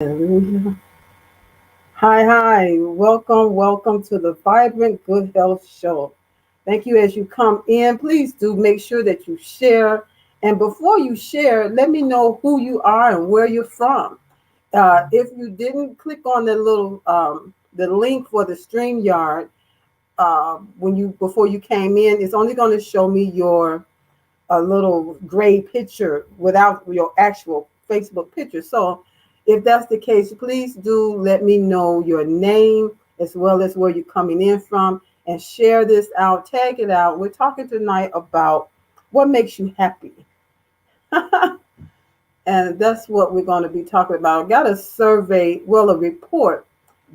Hi, hi. Welcome to the Vibrant Good Health Show. Thank you as you come in. Please do make sure that you share. And before you share, let me know who you are and where you're from. If you didn't click on the link for the StreamYard when you before you came in, it's only going to show me your a little gray picture without your actual Facebook picture. So if that's the case, please do let me know your name as well as where you're coming in from and share this out, tag it out. We're talking tonight about what makes you happy. And that's what we're going to be talking about. I got a survey, well, a report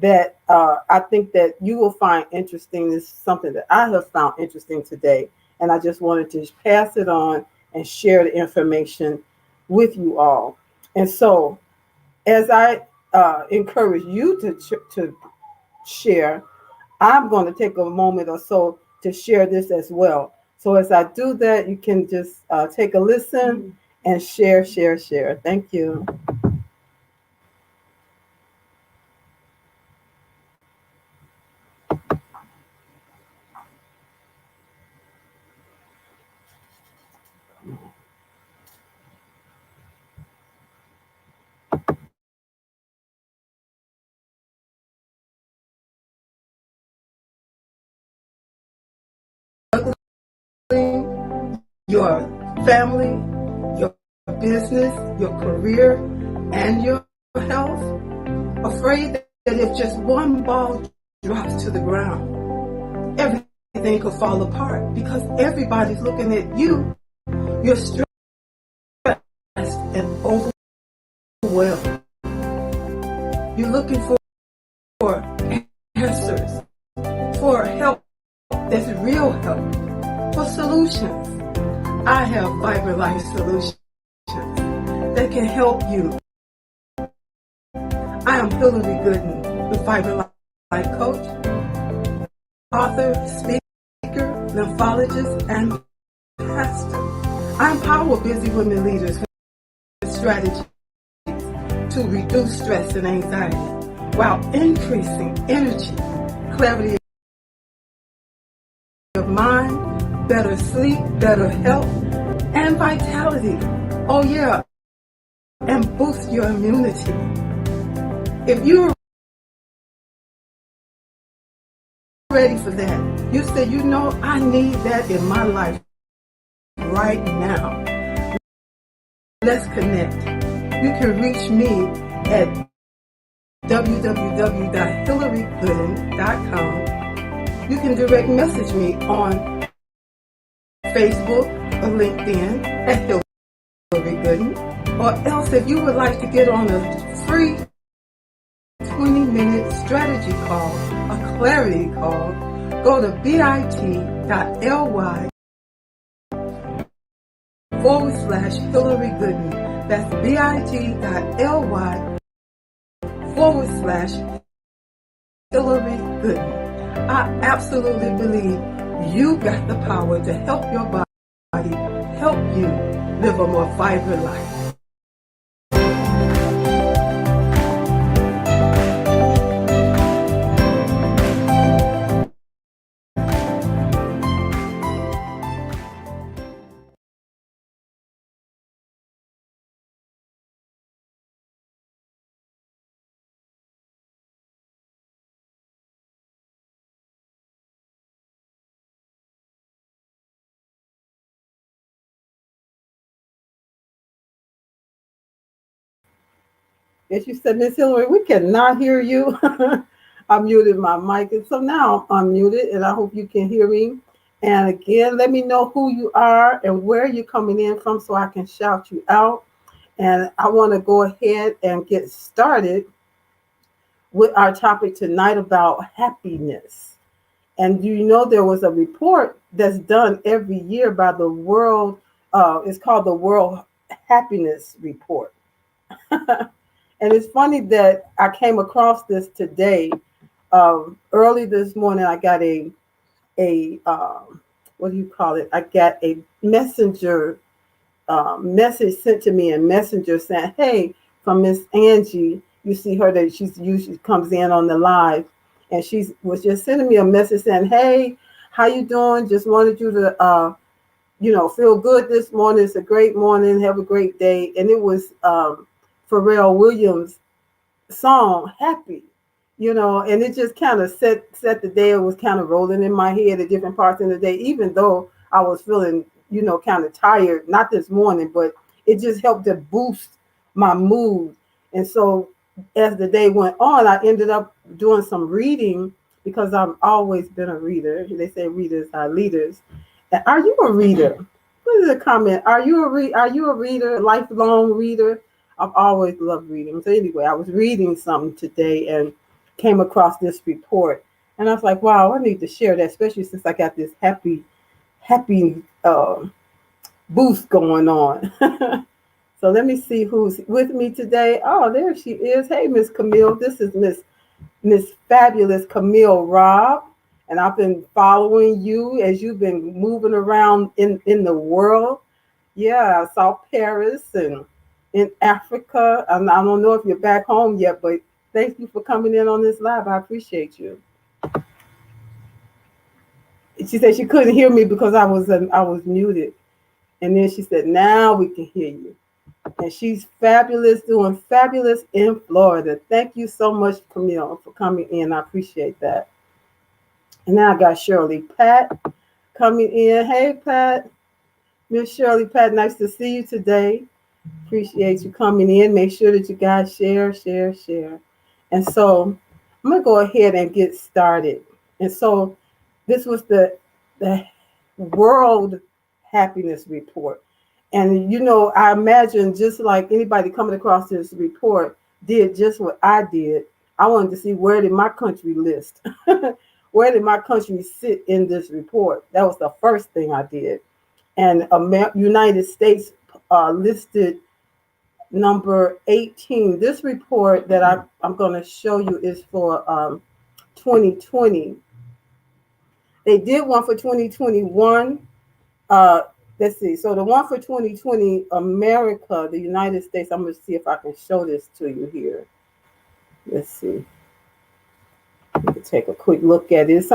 that I think that you will find interesting. This is something that I have found interesting today, and I just wanted to pass it on and share the information with you all. And so, as I encourage you to share, I'm going to take a moment or so to share this as well. So as I do that, you can just take a listen and share. Thank you. Your family, your business, your career, and your health. Afraid that if just one ball drops to the ground, everything could fall apart because everybody's looking at you. You're stressed and overwhelmed. You're looking for answers, for help that's real help, for solutions. I have Vibrant Life Solutions that can help you. I am Hillary Gooden, the Vibrant Life Coach, author, speaker, lymphologist, and pastor. I empower busy women leaders with strategies to reduce stress and anxiety while increasing energy, clarity of mind, better sleep, better health, and vitality. Oh yeah, and boost your immunity. If you're ready for that, you say, I need that in my life right now. Let's connect. You can reach me at www.hillarygooden.com. You can direct message me on Facebook or LinkedIn at Hillary Gooden. Or else if you would like to get on a free 20-minute strategy call, a clarity call, go to bit.ly/Hillary Gooden. That's bit.ly/Hillary Gooden. I absolutely believe you got the power to help your body, help you live a more vibrant life. As you said, Miss Hillary, we cannot hear you. I muted my mic, and so now I'm unmuted, and I hope you can hear me. And again, let me know who you are and where you're coming in from so I can shout you out. And I want to go ahead and get started with our topic tonight about happiness. And do you know there was a report that's done every year by the World, it's called the World Happiness Report. And it's funny that I came across this today. Early this morning, I got a what do you call it? I got a messenger message sent to me in Messenger saying, "Hey, from Miss Angie, you see her that she's usually comes in on the live, and she was just sending me a message saying, "Hey, how you doing? Just wanted you to feel good this morning. It's a great morning. Have a great day." And it was Pharrell Williams' song, "Happy," and it just kind of set the day. It was kind of rolling in my head at different parts of the day, even though I was feeling, kind of tired, not this morning, but it just helped to boost my mood. And so as the day went on, I ended up doing some reading because I've always been a reader. They say readers are leaders. Are you a reader? What is the comment? Are you a reader, a lifelong reader? I've always loved reading. So anyway, I was reading something today and came across this report. And I was like, wow, I need to share that, especially since I got this happy boost going on. So let me see who's with me today. Oh, there she is. Hey, Miss Camille. This is Miss Fabulous Camille Robb. And I've been following you as you've been moving around in the world. Yeah, I saw Paris and in Africa. And I don't know if you're back home yet, but thank you for coming in on this live. I appreciate you. She said she couldn't hear me because I was muted. And then she said, now we can hear you. And she's fabulous, doing fabulous in Florida. Thank you so much, Camille, for coming in. I appreciate that. And now I got Shirley Pat coming in. Hey, Pat. Miss Shirley Pat, nice to see you today. Appreciate you coming in. Make sure that you guys share. And so I'm going to go ahead and get started. And so this was the World Happiness Report. And, I imagine just like anybody coming across this report did just what I did. I wanted to see where did my country list? Where did my country sit in this report? That was the first thing I did. And United States listed number 18. This report that I'm going to show you is for 2020. They did one for 2021. Let's see. So the one for 2020, America, the United States, I'm going to see if I can show this to you here. Let's see. You can take a quick look at it.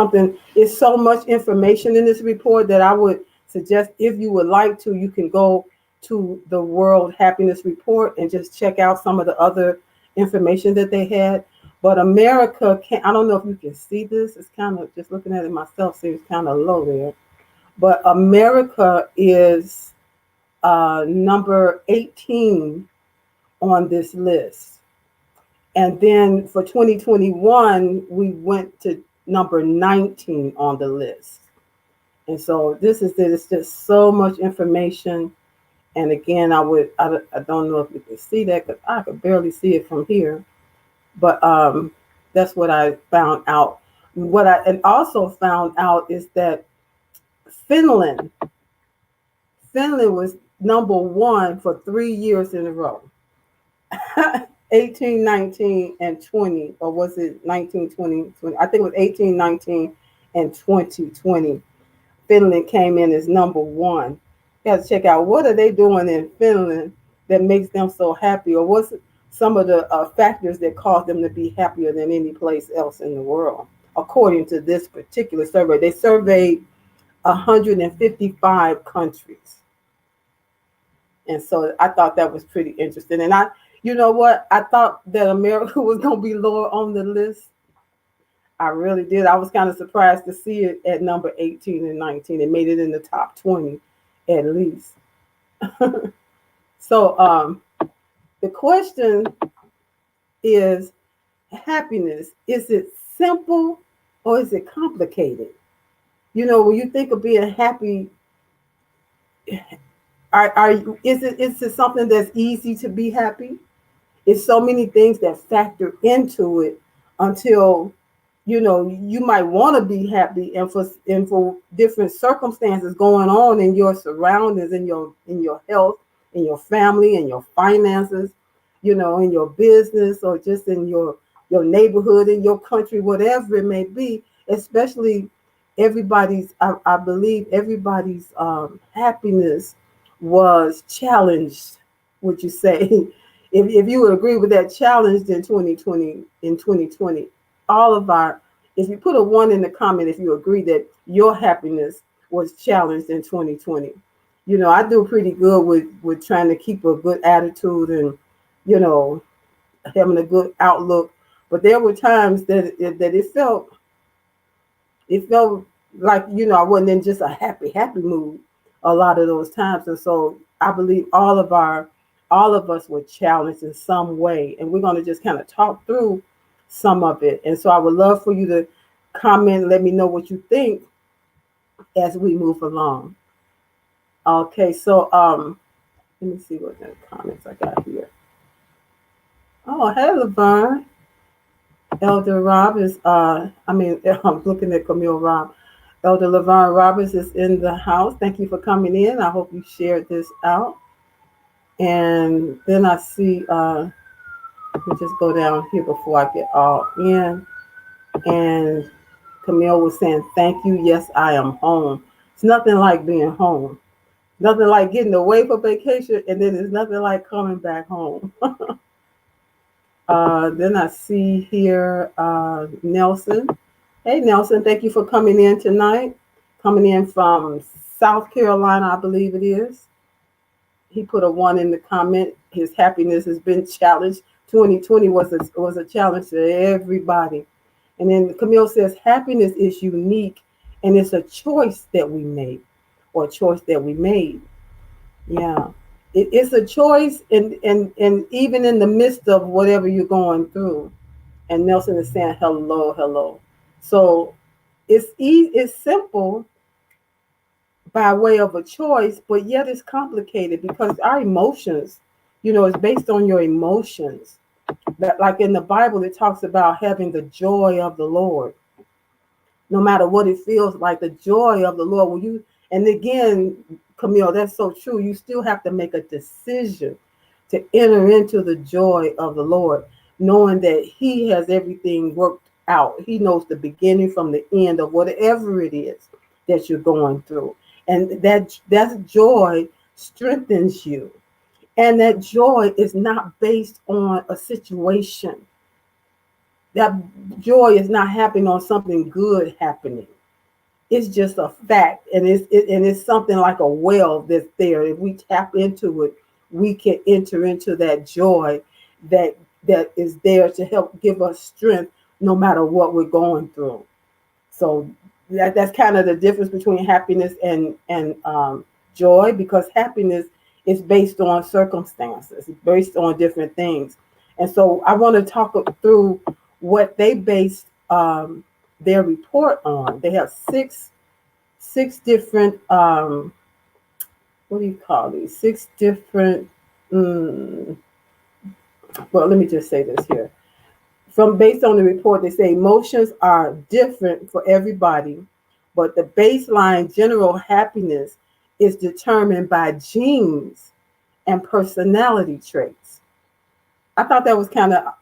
It's so much information in this report that I would suggest if you would like to, you can go to the World Happiness Report and just check out some of the other information that they had. But America, I don't know if you can see this. It's kind of, just looking at it myself, seems kind of low there. But America is number 18 on this list. And then for 2021, we went to number 19 on the list. And so this is it. It's just so much information. And again, I don't know if you can see that because I could barely see it from here. But that's what I found out. What I also found out is that Finland was number 1 for 3 years in a row. 18, 19, and 20, or was it 19, 20, 20? I think it was 18, 19, and 2020. Finland came in as number 1. You have to check out what are they doing in Finland that makes them so happy, or what's some of the factors that cause them to be happier than any place else in the world, according to this particular survey. They surveyed 155 countries. And so I thought that was pretty interesting. And you know what? I thought that America was going to be lower on the list. I really did. I was kind of surprised to see it at number 18 and 19. It made it in the top 20 at least. So the question is, happiness, is it simple or is it complicated? When you think of being happy, is it something that's easy to be happy? It's so many things that factor into it until you might want to be happy, and for different circumstances going on in your surroundings, in your health, in your family, in your finances, in your business, or just in your neighborhood, in your country, whatever it may be. Especially I believe everybody's happiness was challenged, would you say? if you would agree with that challenge in 2020, all of our, if you put a one in the comment, if you agree that your happiness was challenged in 2020. I do pretty good with trying to keep a good attitude and, you know, having a good outlook. But there were times that it felt like, I wasn't in just a happy mood a lot of those times. And so I believe all of us were challenged in some way. And we're going to just kind of talk through some of it. And so I would love for you to comment, let me know what you think as we move along. Okay, so let me see what the comments I got here. Oh, hey, Laverne. Elder Rob is, I'm looking at Camille Rob. Elder Laverne Roberts is in the house. Thank you for coming in. I hope you shared this out. And then I see, let me just go down here before I get all in. And Camille was saying, thank you. Yes, I am home. It's nothing like being home. Nothing like getting away for vacation. And then there's nothing like coming back home. Then I see here Nelson. Hey, Nelson, thank you for coming in tonight. Coming in from South Carolina, I believe it is. He put a one in the comment. His happiness has been challenged. 2020 was a challenge to everybody. And then Camille says, happiness is unique and it's a choice that we make, or a choice that we made. Yeah. It's a choice, and even in the midst of whatever you're going through. And Nelson is saying hello, hello. So it's simple by way of a choice, but yet it's complicated because our emotions, it's based on your emotions. That, like in the Bible, it talks about having the joy of the Lord. No matter what it feels like, the joy of the Lord. And again, Camille, that's so true. You still have to make a decision to enter into the joy of the Lord, knowing that He has everything worked out. He knows the beginning from the end of whatever it is that you're going through. And that joy strengthens you. And that joy is not based on a situation. That joy is not happening on something good happening. It's just a fact, and it's something like a well that's there. If we tap into it, we can enter into that joy that is there to help give us strength no matter what we're going through. So that's kind of the difference between happiness and joy, because happiness is based on circumstances, it's based on different things. And so I want to talk through what they based their report on. They have six different what do you call these? Six different well, let me just say this here. Based on the report, they say emotions are different for everybody, but the baseline general happiness is determined by genes and personality traits. I thought that was kind of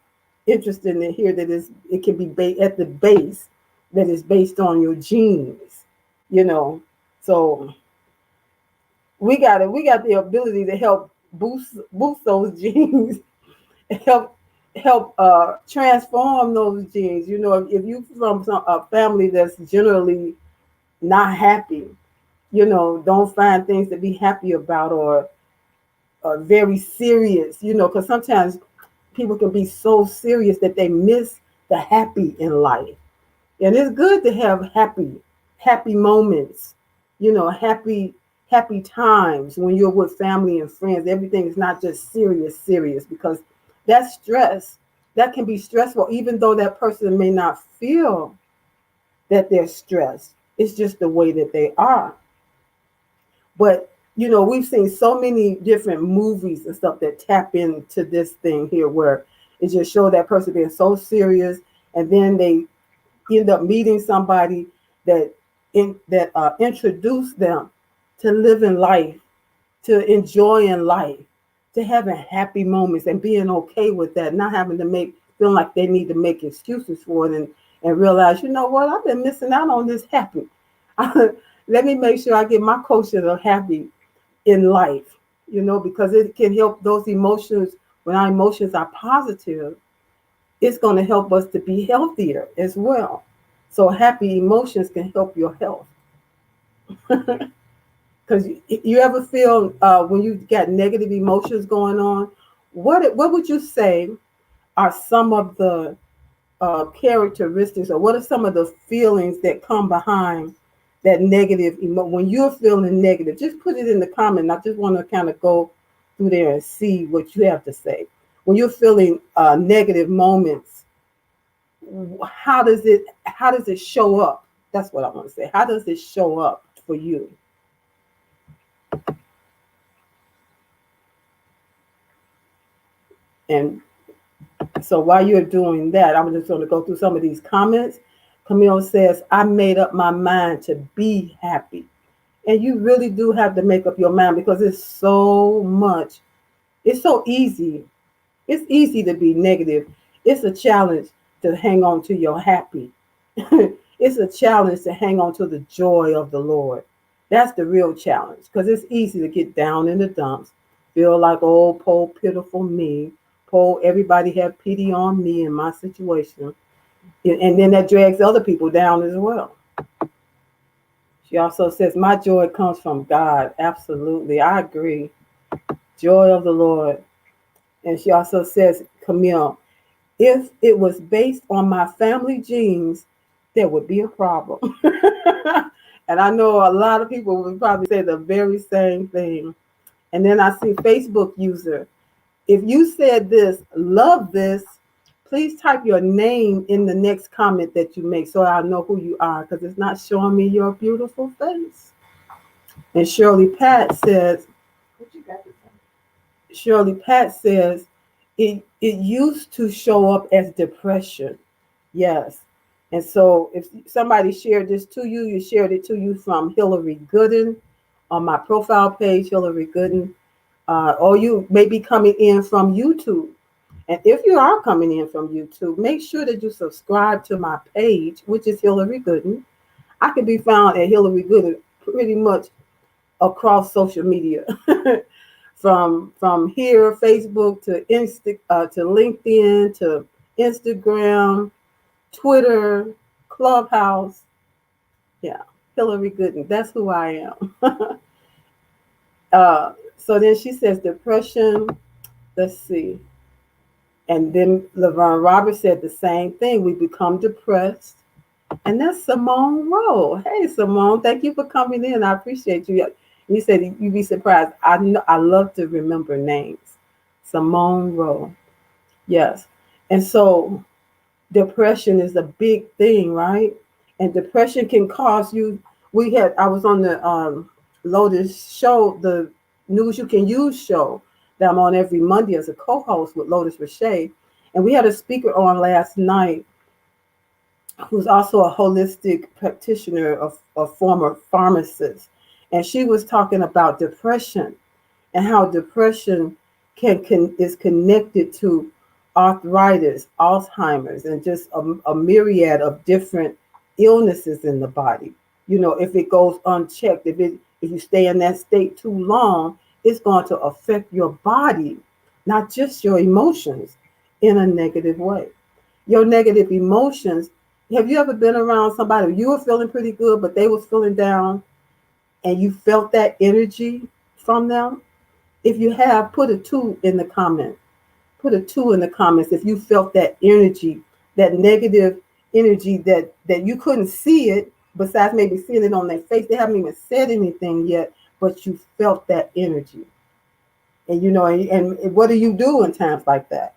interesting to hear that it can be at the base, that is based on your genes, So we got the ability to help boost those genes, help transform those genes. If you from a family that's generally not happy, don't find things to be happy about, or very serious, because sometimes people can be so serious that they miss the happy in life. And it's good to have happy moments, happy times when you're with family and friends. Everything is not just serious, because that stress, that can be stressful, even though that person may not feel that they're stressed. It's just the way that they are. But, we've seen so many different movies and stuff that tap into this thing here, where it just shows that person being so serious, and then they end up meeting somebody that introduced them to living life, to enjoying life, to having happy moments and being okay with that, not having to feel like they need to make excuses for it, and realize, what, I've been missing out on this happy. Let me make sure I get my quotient of happy in life, because it can help those emotions when our emotions are positive, it's going to help us to be healthier as well. So happy emotions can help your health. Because you ever feel when you got negative emotions going on, what would you say are some of the characteristics, or what are some of the feelings that come behind that negative when you're feeling negative? Just put it in the comment. I just want to kind of go through there and see what you have to say. When you're feeling negative moments, how does it show up? That's what I want to say. How does it show up for you? And so while you're doing that, I'm just going to go through some of these comments. Camille says, I made up my mind to be happy. And you really do have to make up your mind, because it's so much. It's so easy. It's easy to be negative. It's a challenge to hang on to your happy. It's a challenge to hang on to the joy of the Lord. That's the real challenge, because it's easy to get down in the dumps, feel like, oh, poor pitiful me. Poor, everybody have pity on me and my situation. And then that drags other people down as well. She also says, my joy comes from God. Absolutely. I agree. Joy of the Lord. And she also says, Camille, if it was based on my family genes, there would be a problem. And I know a lot of people would probably say the very same thing. And then I see Facebook user, if you said this, love this, please type your name in the next comment that you make so I know who you are, because it's not showing me your beautiful face. And Shirley Pat says, it used to show up as depression. Yes. And so if somebody shared this to you, you shared it to you from Hillary Gooden on my profile page, Hillary Gooden, or you may be coming in from YouTube. And if you are coming in from YouTube, make sure that you subscribe to my page, which is Hillary Gooden. I can be found at Hillary Gooden pretty much across social media, from here, Facebook to to LinkedIn to Instagram, Twitter, Clubhouse. Yeah, Hillary Gooden. That's who I am. So then she says depression. Let's see. And then Laverne Roberts said the same thing. We become depressed. And that's Simone Rowe. Hey, Simone, thank you for coming in. I appreciate you. You said you'd be surprised. I love to remember names. Simone Rowe. Yes. And so depression is a big thing, right? And depression can cause you. I was on the Lotus show, the News You Can Use show that I'm on every Monday as a co-host with Lotus Richey. And we had a speaker on last night who's also a holistic practitioner, a former pharmacist. And she was talking about depression and how depression is connected to arthritis, Alzheimer's, and just a myriad of different illnesses in the body. If it goes unchecked, if you stay in that state too long, it's going to affect your body, not just your emotions, in a negative way. Your negative emotions. Have you ever been around somebody you were feeling pretty good, but they was feeling down, and you felt that energy from them? If you have, put a 2 in the comment. Put a 2 in the comments if you felt that energy, that negative energy that you couldn't see it, besides maybe seeing it on their face. They haven't even said anything yet, but you felt that energy. And and what do you do in times like that?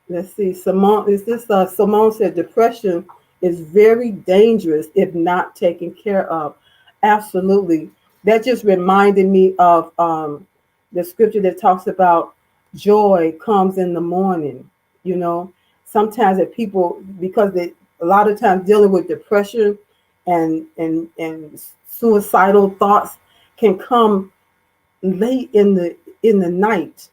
Let's see. Simone said depression is very dangerous if not taken care of. Absolutely. That just reminded me of the scripture that talks about joy comes in the morning. Sometimes that people, because a lot of times dealing with depression and suicidal thoughts can come late in the night,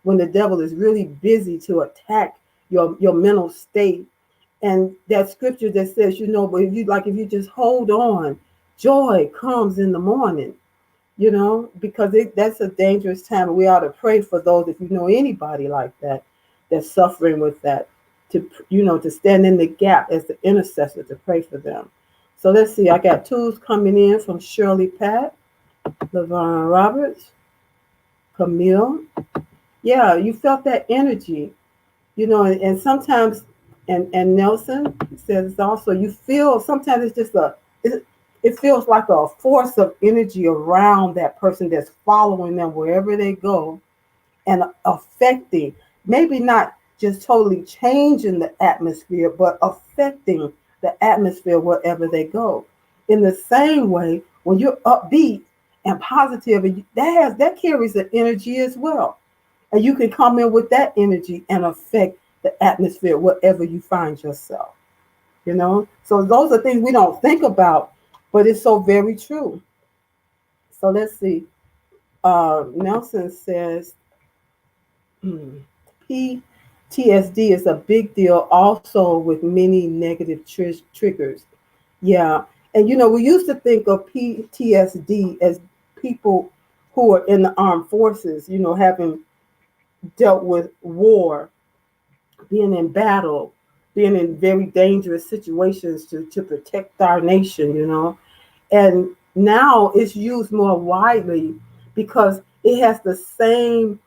when the devil is really busy to attack your mental state. And that scripture that says, but if you just hold on, joy comes in the morning. because that's a dangerous time. And we ought to pray for those, if you know anybody like that, that's suffering with that, to stand in the gap as the intercessor to pray for them. So let's see. I got twos coming in from Shirley Pat, Lavon Roberts, Camille. Yeah, you felt that energy, and sometimes, and Nelson says also, you feel sometimes it's just it feels like a force of energy around that person that's following them wherever they go and affecting, maybe not just totally changing the atmosphere, but affecting the atmosphere wherever they go. In the same way, when you're upbeat and positive, and that carries the energy as well. And you can come in with that energy and affect the atmosphere wherever you find yourself. So those are things we don't think about, but it's so very true. So let's see. Nelson says PTSD is a big deal also with many negative triggers. Yeah. And we used to think of PTSD as people who are in the armed forces, having dealt with war, being in battle, being in very dangerous situations to protect our nation. And now it's used more widely because it has the same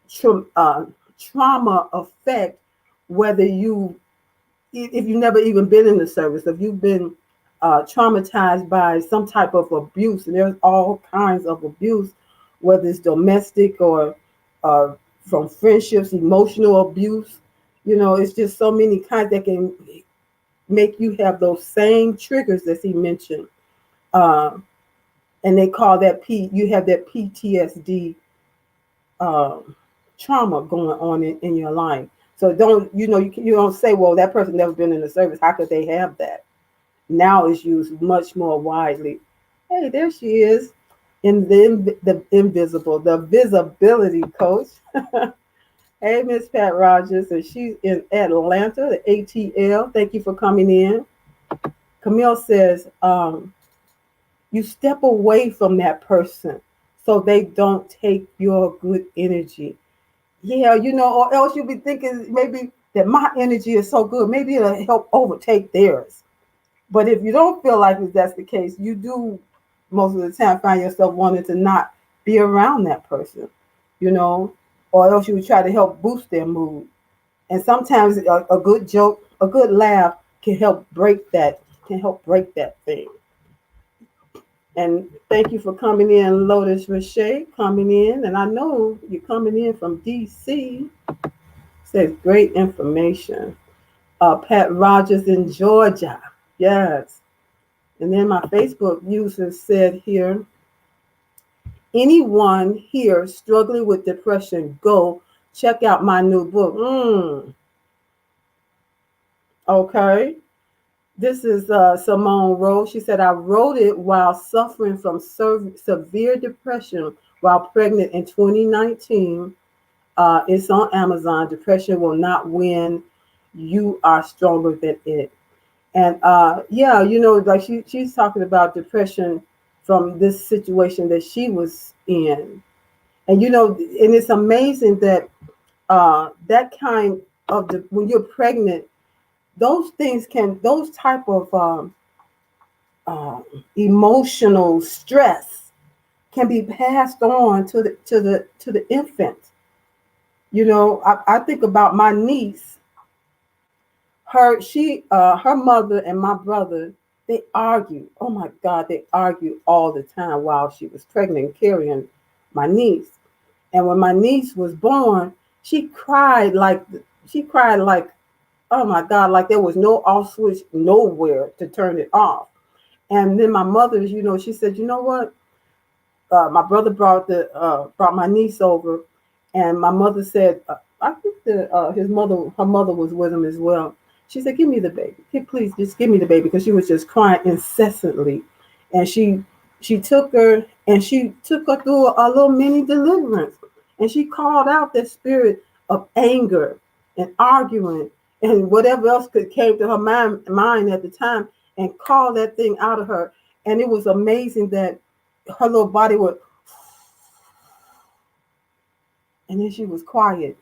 trauma effect, whether if you've never even been in the service, if you've been traumatized by some type of abuse, and there's all kinds of abuse, whether it's domestic or from friendships, emotional abuse. It's just so many kinds that can make you have those same triggers as he mentioned. Uh, and they call that you have that PTSD trauma going on in your life. So you don't say, well, that person never been in the service. How could they have that? Now it's used much more widely. Hey, there she is, in the invisible, the visibility coach. Hey, Miss Pat Rogers, and she's in Atlanta, the ATL. Thank you for coming in. Camille says, you step away from that person so they don't take your good energy. Yeah, or else you'll be thinking maybe that my energy is so good, maybe it'll help overtake theirs. But if you don't feel like that's the case, you do most of the time find yourself wanting to not be around that person, or else you would try to help boost their mood. And sometimes a good joke, a good laugh can help break that thing. And thank you for coming in, Lotus Richey, coming in. And I know you're coming in from DC. Says great information. Pat Rogers in Georgia. Yes. And then my Facebook user said here, anyone here struggling with depression, go check out my new book. Okay. This is Simone Rose. She said, I wrote it while suffering from severe depression while pregnant in 2019. It's on Amazon. Depression will not win. You are stronger than it. And yeah, like she's talking about depression from this situation that she was in. And, and it's amazing that that kind of, when you're pregnant, those type of emotional stress can be passed on to the infant. I think about my niece. Her mother and my brother, they argue. Oh my God, they argue all the time while she was pregnant and carrying my niece. And when my niece was born, she cried like oh my God, like there was no off switch nowhere to turn it off. And then my mother, she said, you know what? My brother brought my niece over, and my mother said, I think that her mother was with him as well. She said, give me the baby. Please just give me the baby, because she was just crying incessantly. And she took her through a little mini deliverance. And she called out that spirit of anger and arguing and whatever else came to her mind at the time, and called that thing out of her. And it was amazing that her little body would And then she was quiet.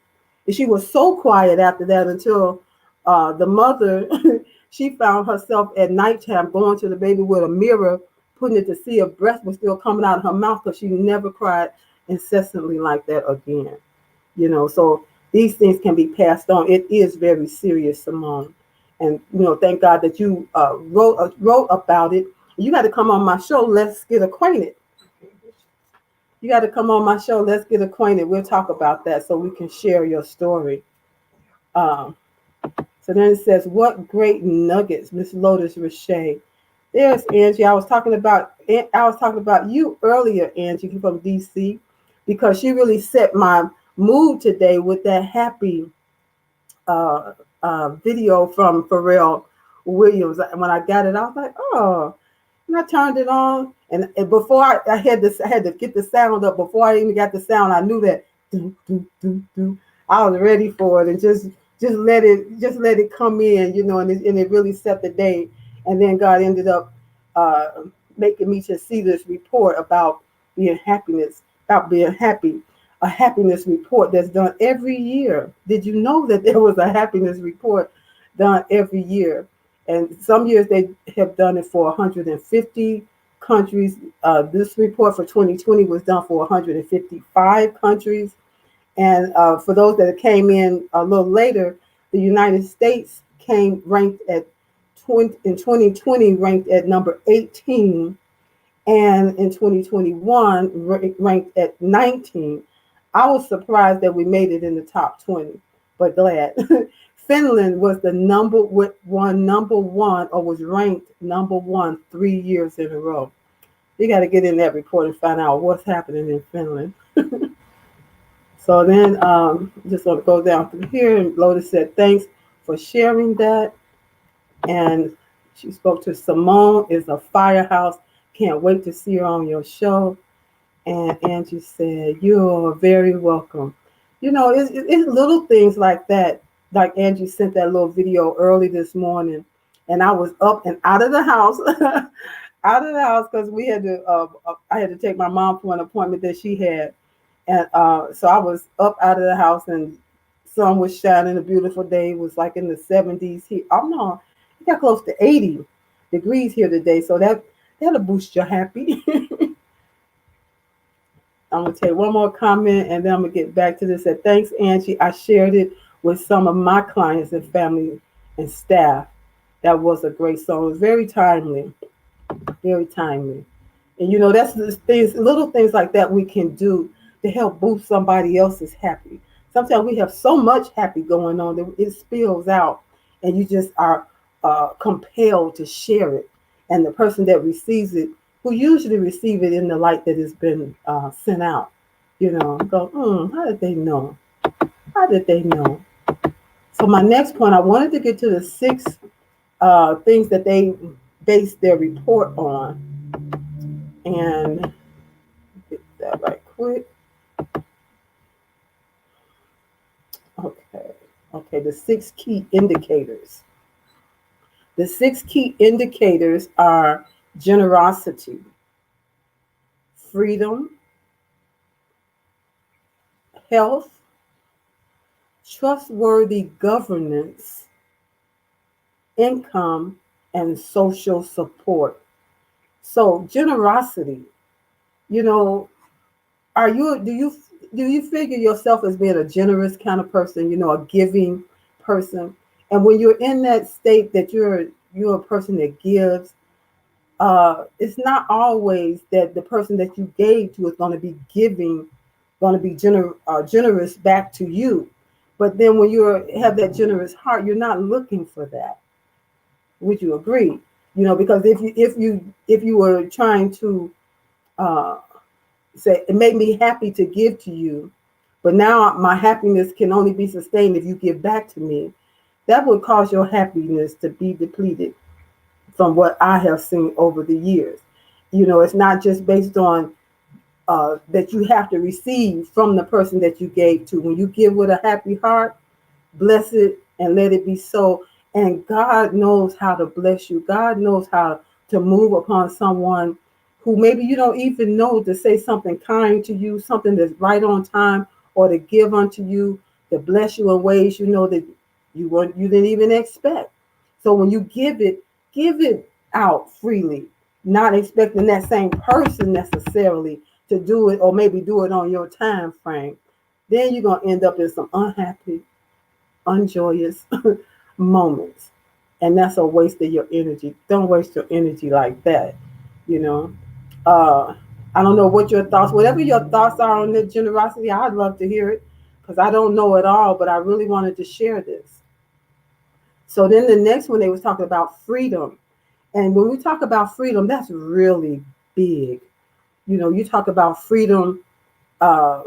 And she was so quiet after that until the mother, she found herself at nighttime going to the baby with a mirror, putting it to see if breath was still coming out of her mouth, because she never cried incessantly like that again. So these things can be passed on. It is very serious, Simone. And, thank God that you wrote about it. You got to come on my show. Let's get acquainted. You got to come on my show. Let's get acquainted. We'll talk about that so we can share your story. Um, so then it says, what great nuggets, Miss Lotus Richey. There's Angie. I was talking about you earlier, Angie, from DC, because she really set my mood today with that happy video from Pharrell Williams. When I got it, I was like, oh. And I turned it on, and before I had to get the sound up. Before I even got the sound, I knew that doo, doo, doo, doo. I was ready for it, and just let it come in, and it really set the day. And then God ended up making me to see this report about being happy, a happiness report that's done every year. Did you know that there was a happiness report done every year? And some years they have done it for 150 countries. This report for 2020 was done for 155 countries. And for those that came in a little later, the United States ranked at in 2020 ranked at number 18, and in 2021 ranked at 19. I was surprised that we made it in the top 20, but glad. Finland was the number one, or was ranked number one 3 years in a row. You got to get in that report and find out what's happening in Finland. So then just want to go down through here, and Lotus said, thanks for sharing that. And she spoke to Simone, is a firehouse. Can't wait to see her on your show. And Angie said, you're very welcome. It's little things like that. Like Angie sent that little video early this morning, and I was up and out of the house, because we had to. I had to take my mom for an appointment that she had, and so I was up out of the house, and sun was shining. A beautiful day. It was like in the 70s here. Oh no, it got close to 80 degrees here today, so that'll boost your happy. I'm going to take one more comment, and then I'm going to get back to this. Said, thanks, Angie. I shared it with some of my clients and family and staff. That was a great song. It was very timely, very timely. And, that's the things, little things like that we can do to help boost somebody else's happy. Sometimes we have so much happy going on that it spills out, and you just are compelled to share it. And the person that receives it, who usually receive it in the light that has been sent out, go, how did they know? How did they know? So my next point, I wanted to get to the 6 things that they based their report on. And get that right quick. Okay, the 6 key indicators. The 6 key indicators are generosity, freedom, health, trustworthy governance, income, and social support. So generosity, do you figure yourself as being a generous kind of person, a giving person? And when you're in that state that you're a person that gives, it's not always that the person that you gave to is going to be generous back to you. But then when you have that generous heart, you're not looking for that. Would you agree? Because if you were trying to say, it made me happy to give to you, but now my happiness can only be sustained if you give back to me, that would cause your happiness to be depleted. From what I have seen over the years, it's not just based on that you have to receive from the person that you gave to. When you give with a happy heart, bless it and let it be so. And God knows how to bless you. God knows how to move upon someone who maybe you don't even know, to say something kind to you, something that's right on time, or to give unto you, to bless you in ways you know that you didn't even expect. So when you give it out freely, not expecting that same person necessarily to do it, or maybe do it on your time frame. Then you're gonna end up in some unhappy, unjoyous moments. And that's a waste of your energy. Don't waste your energy like that, you know. Uh, I don't know what your thoughts, whatever your thoughts are on the generosity, I'd love to hear it because I don't know it all, but I really wanted to share this. So then the next one, they was talking about freedom. And when we talk about freedom, that's really big. You know, you talk about freedom, uh,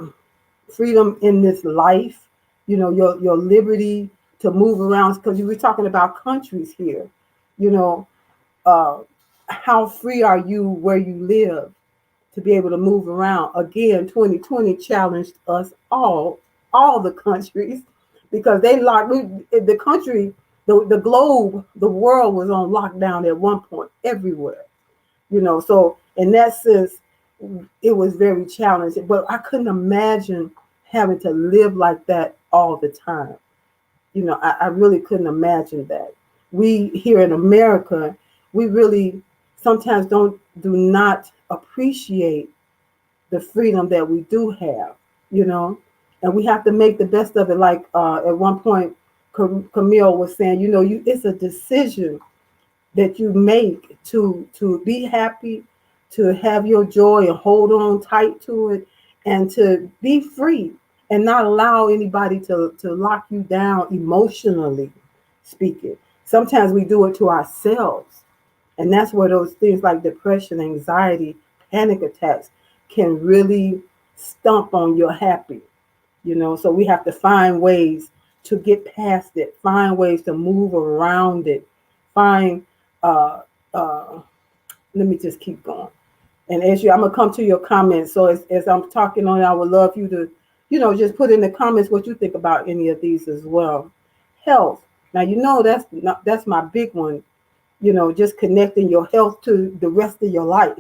freedom in this life, you know, your liberty to move around, because you were talking about countries here, you know, uh, how free are you where you live to be able to move around? Again, 2020 challenged us all the countries, because they locked the country, the globe, the world was on lockdown at one point everywhere, you know. So in that sense, it was very challenging. But I couldn't imagine having to live like that all the time. You know, I really couldn't imagine that. We here in America, we really sometimes do not appreciate the freedom that we do have, you know, and we have to make the best of it. Like at one point, Camille was saying, you know, it's a decision that you make to be happy, to have your joy and hold on tight to it, and to be free and not allow anybody to lock you down emotionally speaking. Sometimes we do it to ourselves, and that's where those things like depression, anxiety, panic attacks can really stump on your happy, you know. So we have to find ways to get past it, find ways to move around it, find uh uh let me just keep going. And I'm gonna come to your comments. So as I'm talking on, I would love you to, you know, just put in the comments what you think about any of these as well. Health. Now you know that's my big one, you know, just connecting your health to the rest of your life.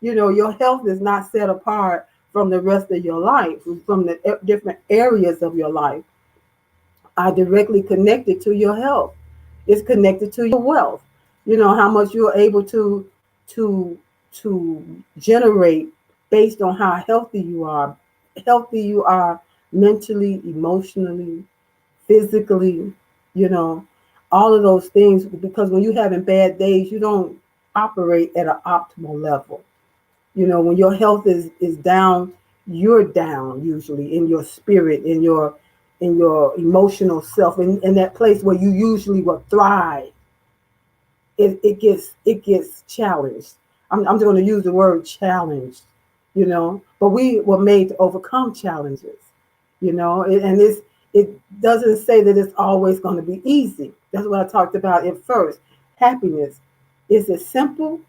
You know, your health is not set apart from the rest of your life, from the different areas of your life are directly connected to your health. It's connected to your wealth. You know, how much you're able to to generate based on how healthy you are. Healthy you are mentally, emotionally, physically, you know, all of those things. Because when you're having bad days, you don't operate at an optimal level. You know, when your health is down, you're down usually in your spirit, in your emotional self, in that place where you usually will thrive. It gets challenged. I'm just going to use the word challenged, you know. But we were made to overcome challenges, you know. It doesn't say that it's always going to be easy. That's what I talked about at first. Happiness, is it simple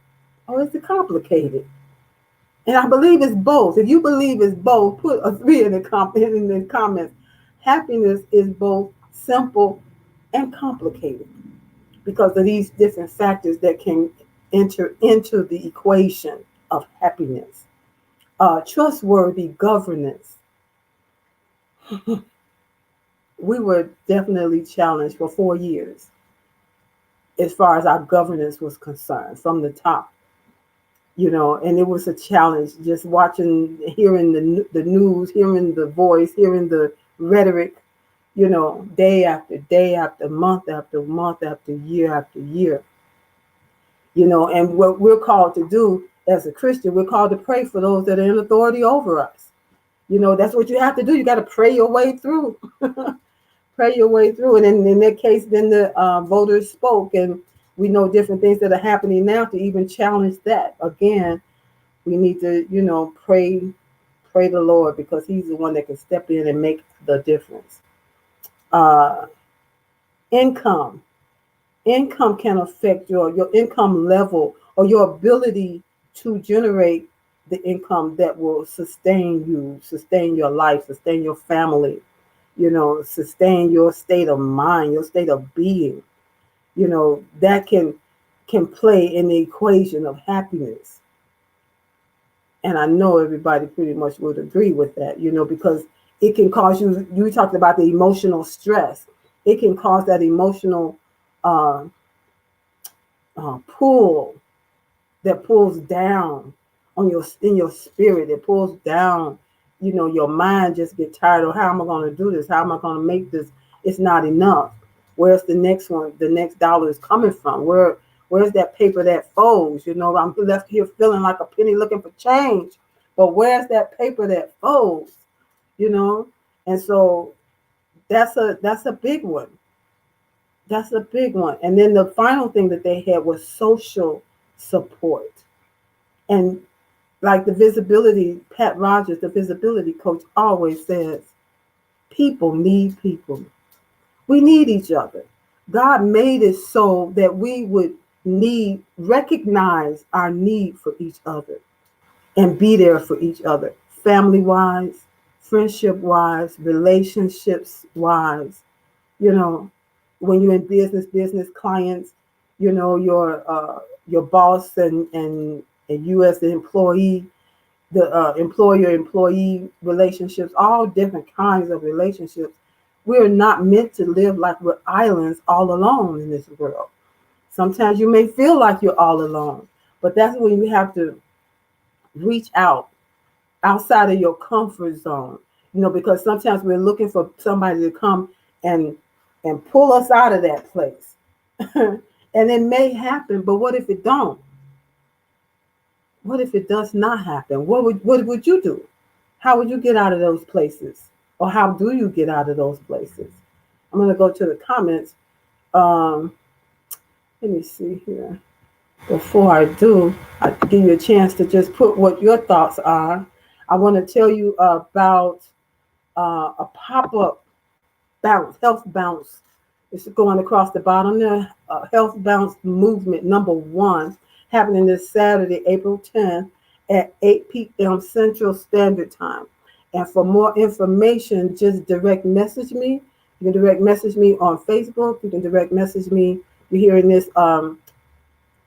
or is it complicated? And I believe it's both. If you believe it's both, put a three in the comments. Happiness is both simple and complicated because of these different factors that can enter into the equation of happiness. Trustworthy governance. We were definitely challenged for 4 years as far as our governance was concerned from the top, you know, and it was a challenge just watching, hearing the news, hearing the voice, hearing the rhetoric, you know, day after day, after month, after year, you know. And what we're called to do as a Christian, we're called to pray for those that are in authority over us. You know, that's what you have to do. You got to pray your way through. Pray your way through. And in that case, then the voters spoke, and we know different things that are happening now to even challenge that. Again, we need to, you know, pray the Lord, because he's the one that can step in and make the difference. Uh, income. Income can affect your income level or your ability to generate the income that will sustain you, sustain your life, sustain your family, you know, sustain your state of mind, your state of being. You know, that can play in the equation of happiness. And I know everybody pretty much would agree with that, you know, because It can cause you talked about the emotional stress. It can cause that emotional uh, pull that pulls down on your in your spirit. It pulls down, your mind just get tired of, how am I going to do this? How am I going to make this? It's not enough. Where's the next one? The next dollar is coming from. Where's that paper that folds? I'm left here feeling like a penny looking for change. But where's that paper that folds? And so that's a big one. That's a big one. And then the final thing that they had was social support. And like the visibility, Pat Rogers, the visibility coach, always says, people need people. We need each other. God made it so that we would recognize our need for each other and be there for each other, family wise, friendship wise, relationships wise. When you're in business clients, your boss and you as the employee, the employer-employee relationships, all different kinds of relationships. We're not meant to live like we're islands all alone in this world. Sometimes you may feel like you're all alone, but that's when you have to reach outside of your comfort zone, because sometimes we're looking for somebody to come and pull us out of that place. And it may happen, but what if it don't? What if it does not happen? What would you do? How would you get out of those places? Or how do you get out of those places? I'm going to go to the comments. Let me see here. Before I do, I give you a chance to just put what your thoughts are. I want to tell you about a pop-up bounce, health bounce. It's going across the bottom there. Health bounce movement #1, happening this Saturday, April 10th at 8 p.m. Central Standard Time. And for more information, just direct message me. You can direct message me on Facebook. You can direct message me. You're hearing this.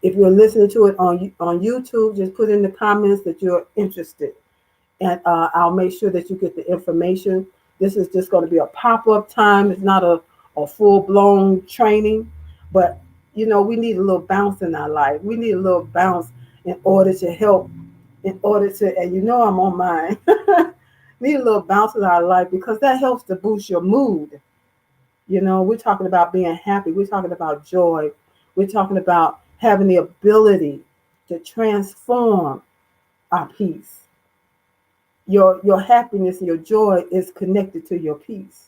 If you're listening to it on YouTube, just put in the comments that you're interested. And I'll make sure that you get the information. This is just going to be a pop-up time. It's not a full-blown training. But, we need a little bounce in our life. We need a little bounce in order to help, and I'm on mine. Need a little bounce in our life because that helps to boost your mood. We're talking about being happy. We're talking about joy. We're talking about having the ability to transform our peace. Your happiness and your joy is connected to your peace.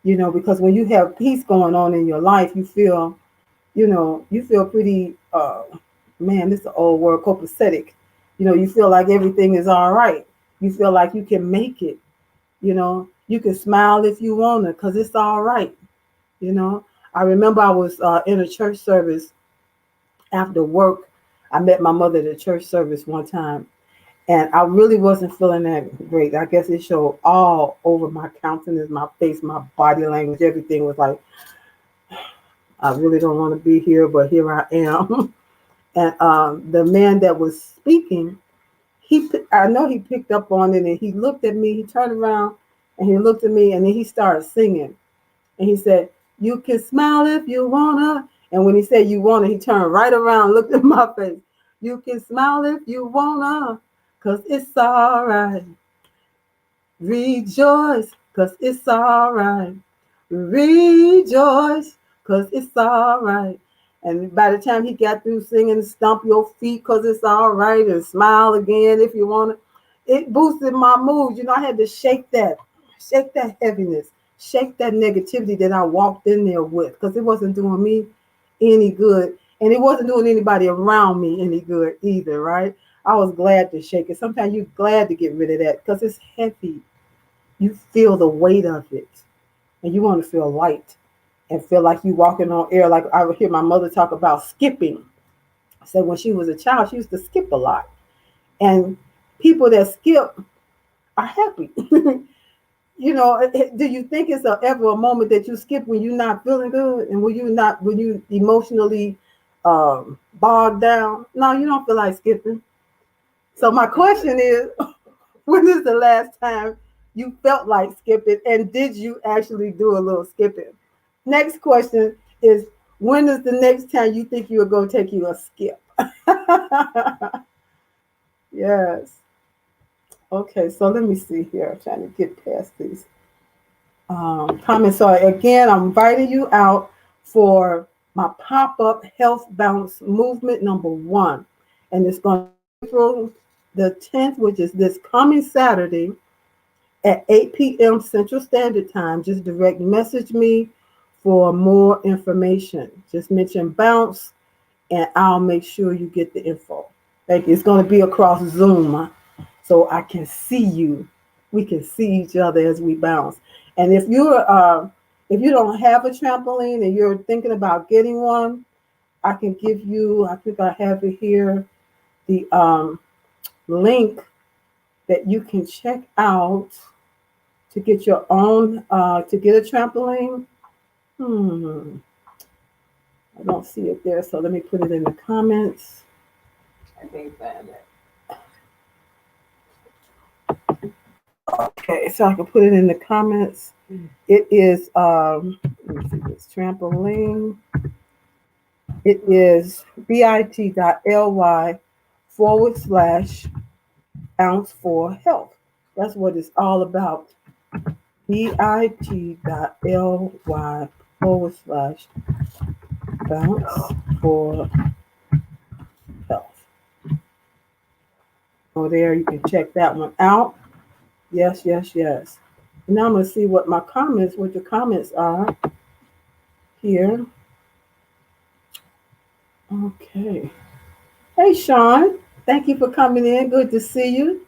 Because when you have peace going on in your life, you feel pretty, man, this is an old word, copacetic. You feel like everything is all right. You feel like you can make it. You can smile if you want to because it's all right. I remember I was in a church service after work. I met my mother at a church service one time, and I really wasn't feeling that great. I guess it showed all over my countenance, my face, my body language. Everything was like, I really don't want to be here, but here I am. And the man that was speaking, I know he picked up on it, and he looked at me. He turned around, and he looked at me, and then he started singing. And he said, "You can smile if you wanna." And when he said "you wanna," he turned right around, looked at my face. "You can smile if you wanna, 'cause it's all right. Rejoice, 'cause it's all right. Rejoice, 'cause it's all right." And by the time he got through singing, "Stomp your feet, 'cause it's all right," and "Smile again if you want to," it boosted my mood. I had to shake that heaviness, shake that negativity that I walked in there with, because it wasn't doing me any good. And it wasn't doing anybody around me any good either, right? I was glad to shake it. Sometimes you're glad to get rid of that because it's heavy. You feel the weight of it, and you want to feel light and feel like you walking on air. Like I would hear my mother talk about skipping. I said when she was a child, she used to skip a lot. And people that skip are happy. Do you think it's ever a moment that you skip when you're not feeling good and when you emotionally bogged down? No, you don't feel like skipping. So my question is, when is the last time You felt like skipping, and did you actually do a little skipping? Next question is, when is the next time you think you will go take you a skip? Yes. Okay, so let me see here. I'm trying to get past these comments. So again, I'm inviting you out for my pop-up health bounce movement number 1. And it's going to be April the 10th, which is this coming Saturday at 8 p.m. Central Standard Time. Just direct message me for more information. Just mention bounce and I'll make sure you get the info. Thank you. It's going to be across Zoom so I can see you. We can see each other as we bounce. And if you don't have a trampoline and you're thinking about getting one, I can give you, I think I have it here, the link that you can check out to get your own, to get a trampoline. I don't see it there, so let me put it in the comments. I can't find it. Okay, so I can put it in the comments. It is, let me see this trampoline. It is bit.ly/bounce for health. That's what it's all about. bit.ly/bounce for health. Oh, there, you can check that one out. Yes, yes, yes. Now I'm going to see what the comments are here. Okay. Hey, Sean. Thank you for coming in. Good to see you.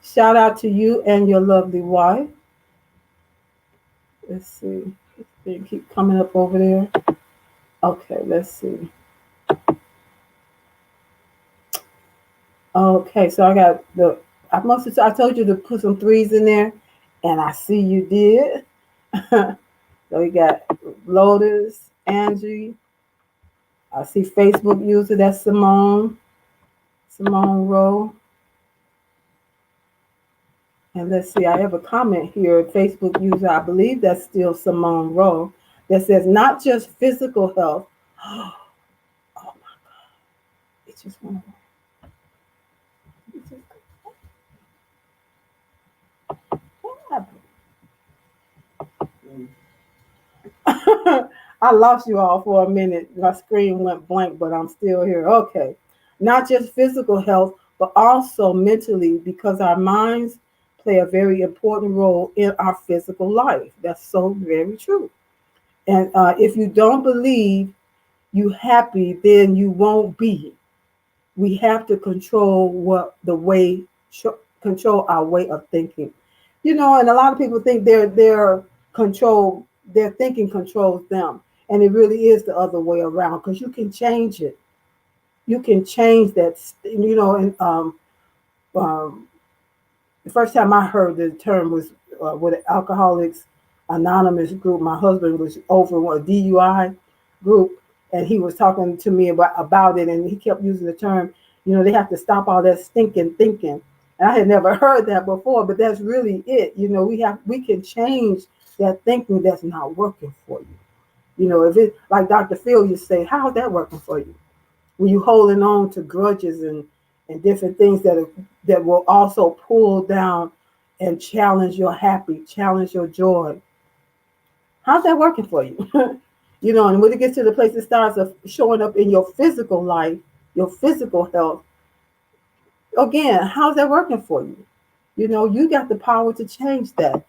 Shout out to you and your lovely wife. Let's see. They keep coming up over there. Okay, let's see. Okay, so I told you to put some 3s in there, and I see you did. So we got Lotus, Angie. I see Facebook user, that's Simone Rowe. And let's see, I have a comment here, Facebook user, I believe that's still Simone Rowe, that says not just physical health. Oh my God. It just went away. I lost you all for a minute. My screen went blank, but I'm still here. Okay. Not just physical health, but also mentally, because our minds play a very important role in our physical life. That's so very true. And if you don't believe you happy, then you won't be. We have to control our way of thinking. And a lot of people think their thinking controls them, and it really is the other way around, because you can change it. You can change that. And the first time I heard the term was with an Alcoholics Anonymous group. My husband was over a DUI group, and he was talking to me about it, and he kept using the term, they have to stop all that stinking thinking. And I had never heard that before, but that's really it. We can change that thinking that's not working for you. If it, like Dr. Phil, you say, how's that working for you? When you holding on to grudges and different things that will also pull down and challenge your joy. How's that working for you? And when it gets to the place it starts of showing up in your physical life, your physical health, again, how's that working for you? You got the power to change that.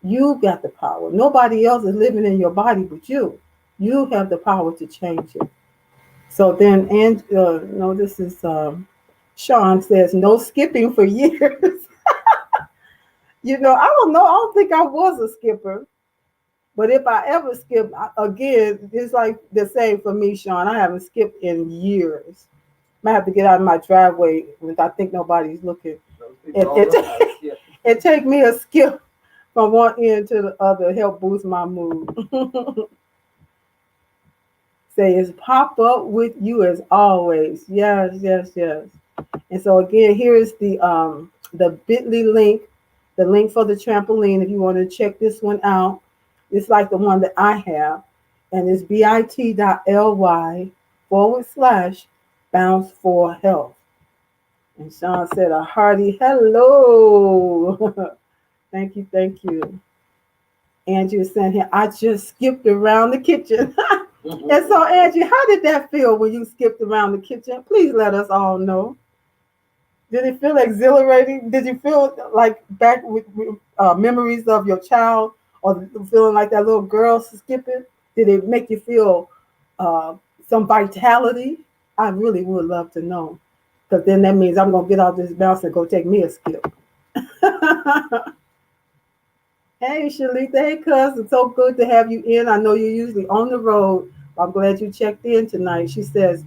You got the power. Nobody else is living in your body but you. You have the power to change it. So then, no, this is Sean says, no skipping for years. I don't know. I don't think I was a skipper. But if I ever skip, again, it's like the same for me, Sean. I haven't skipped in years. I have to get out of my driveway when I think nobody's looking. It take me a skip from one end to the other, help boost my mood. Say, it's pop up with you as always. Yes, yes, yes. And so again, here is the bit.ly link The link for the trampoline, if you want to check this one out, it's like the one that I have, and it's bit.ly/bounce for health. And Sean said a hearty hello. Thank you, thank you. Angie was saying here, I just skipped around the kitchen. And so, Angie, how did that feel when you skipped around the kitchen? Please let us all know. Did it feel exhilarating? Did you feel like back with memories of your child, or feeling like that little girl skipping? Did it make you feel uh, some vitality? I really would love to know, because then that means I'm going to get off this bounce and go take me a skip. Hey, Shalita. Hey, cuz. It's so good to have you in. I know you're usually on the road. I'm glad you checked in tonight. She says,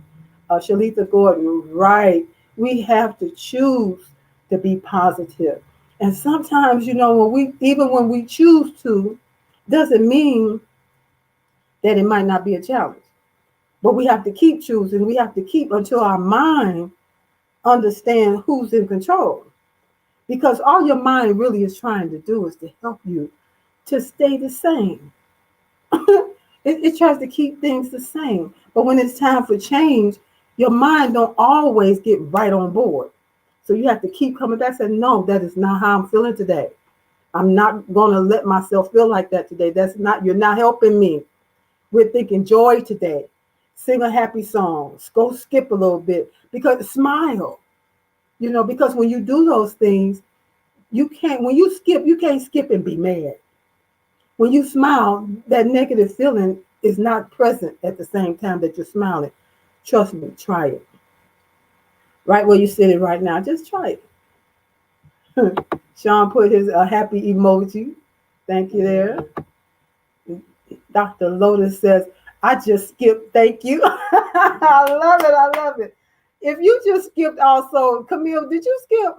Shalita Gordon, right. We have to choose to be positive. And sometimes, even when we choose to, doesn't mean that it might not be a challenge. But we have to keep choosing. We have to keep until our mind understand who's in control. Because all your mind really is trying to do is to help you to stay the same. It tries to keep things the same. But when it's time for change, your mind don't always get right on board. So you have to keep coming back and say, no, that is not how I'm feeling today. I'm not going to let myself feel like that today. You're not helping me. We're thinking joy today. Sing a happy song. Go skip a little bit. Because smile. Because when you do those things, when you skip, you can't skip and be mad. When you smile, that negative feeling is not present at the same time that you're smiling. Trust me, try it. Right where you're sitting right now, just try it. Sean put his happy emoji. Thank you there. Dr. Lotus says, I just skipped. Thank you. I love it. I love it. If you just skipped also, Camille, did you skip?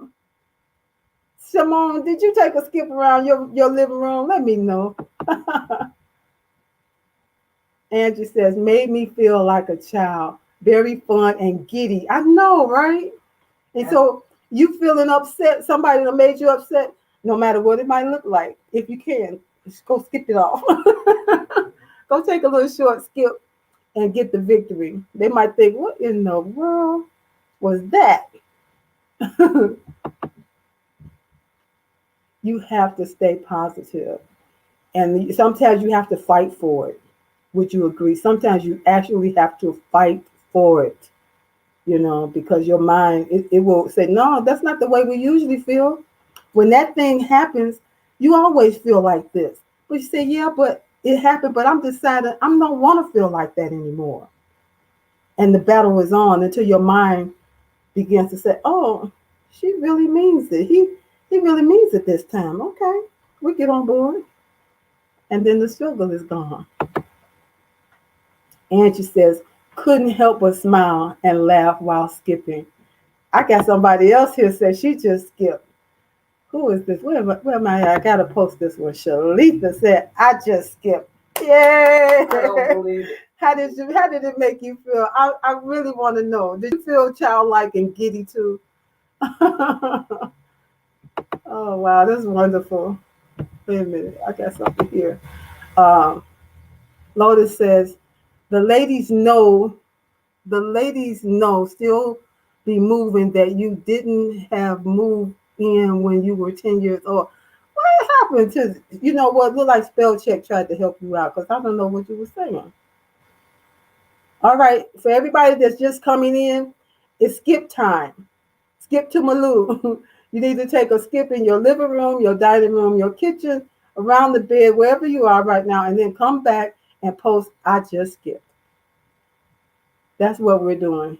Simone, did you take a skip around your living room? Let me know. Angie says, made me feel like a child. Very fun and giddy. I know, right? And so you feeling upset, somebody that made you upset, no matter what it might look like, if you can, just go skip it off. Go take a little short skip and get the victory. They might think, what in the world was that? You have to stay positive. And sometimes you have to fight for it. Would you agree? Sometimes you actually have to fight for it, because your mind, it will say, no, that's not the way we usually feel. When that thing happens, you always feel like this. But you say, yeah, but it happened, but I'm deciding I don't want to feel like that anymore. And the battle is on until your mind begins to say, oh, she really means it. He really means it this time. Okay, we get on board. And then the struggle is gone. Angie says, couldn't help but smile and laugh while skipping. I got somebody else here says she just skipped. Who is this? Where am I? I got to post this one. Shalita said, I just skipped. Yay! I don't believe it. How did it make you feel? I really want to know. Did you feel childlike and giddy too? Oh, wow. That's wonderful. Wait a minute. I got something here. Lotus says, the ladies know, still be moving that you didn't have moved in when you were 10 years old. What happened to, what, look like spell check tried to help you out, because I don't know what you were saying. All right, for everybody that's just coming in, it's skip time. Skip to Malou. You need to take a skip in your living room, your dining room, your kitchen, around the bed, wherever you are right now, and then come back and post, I just skipped. That's what we're doing.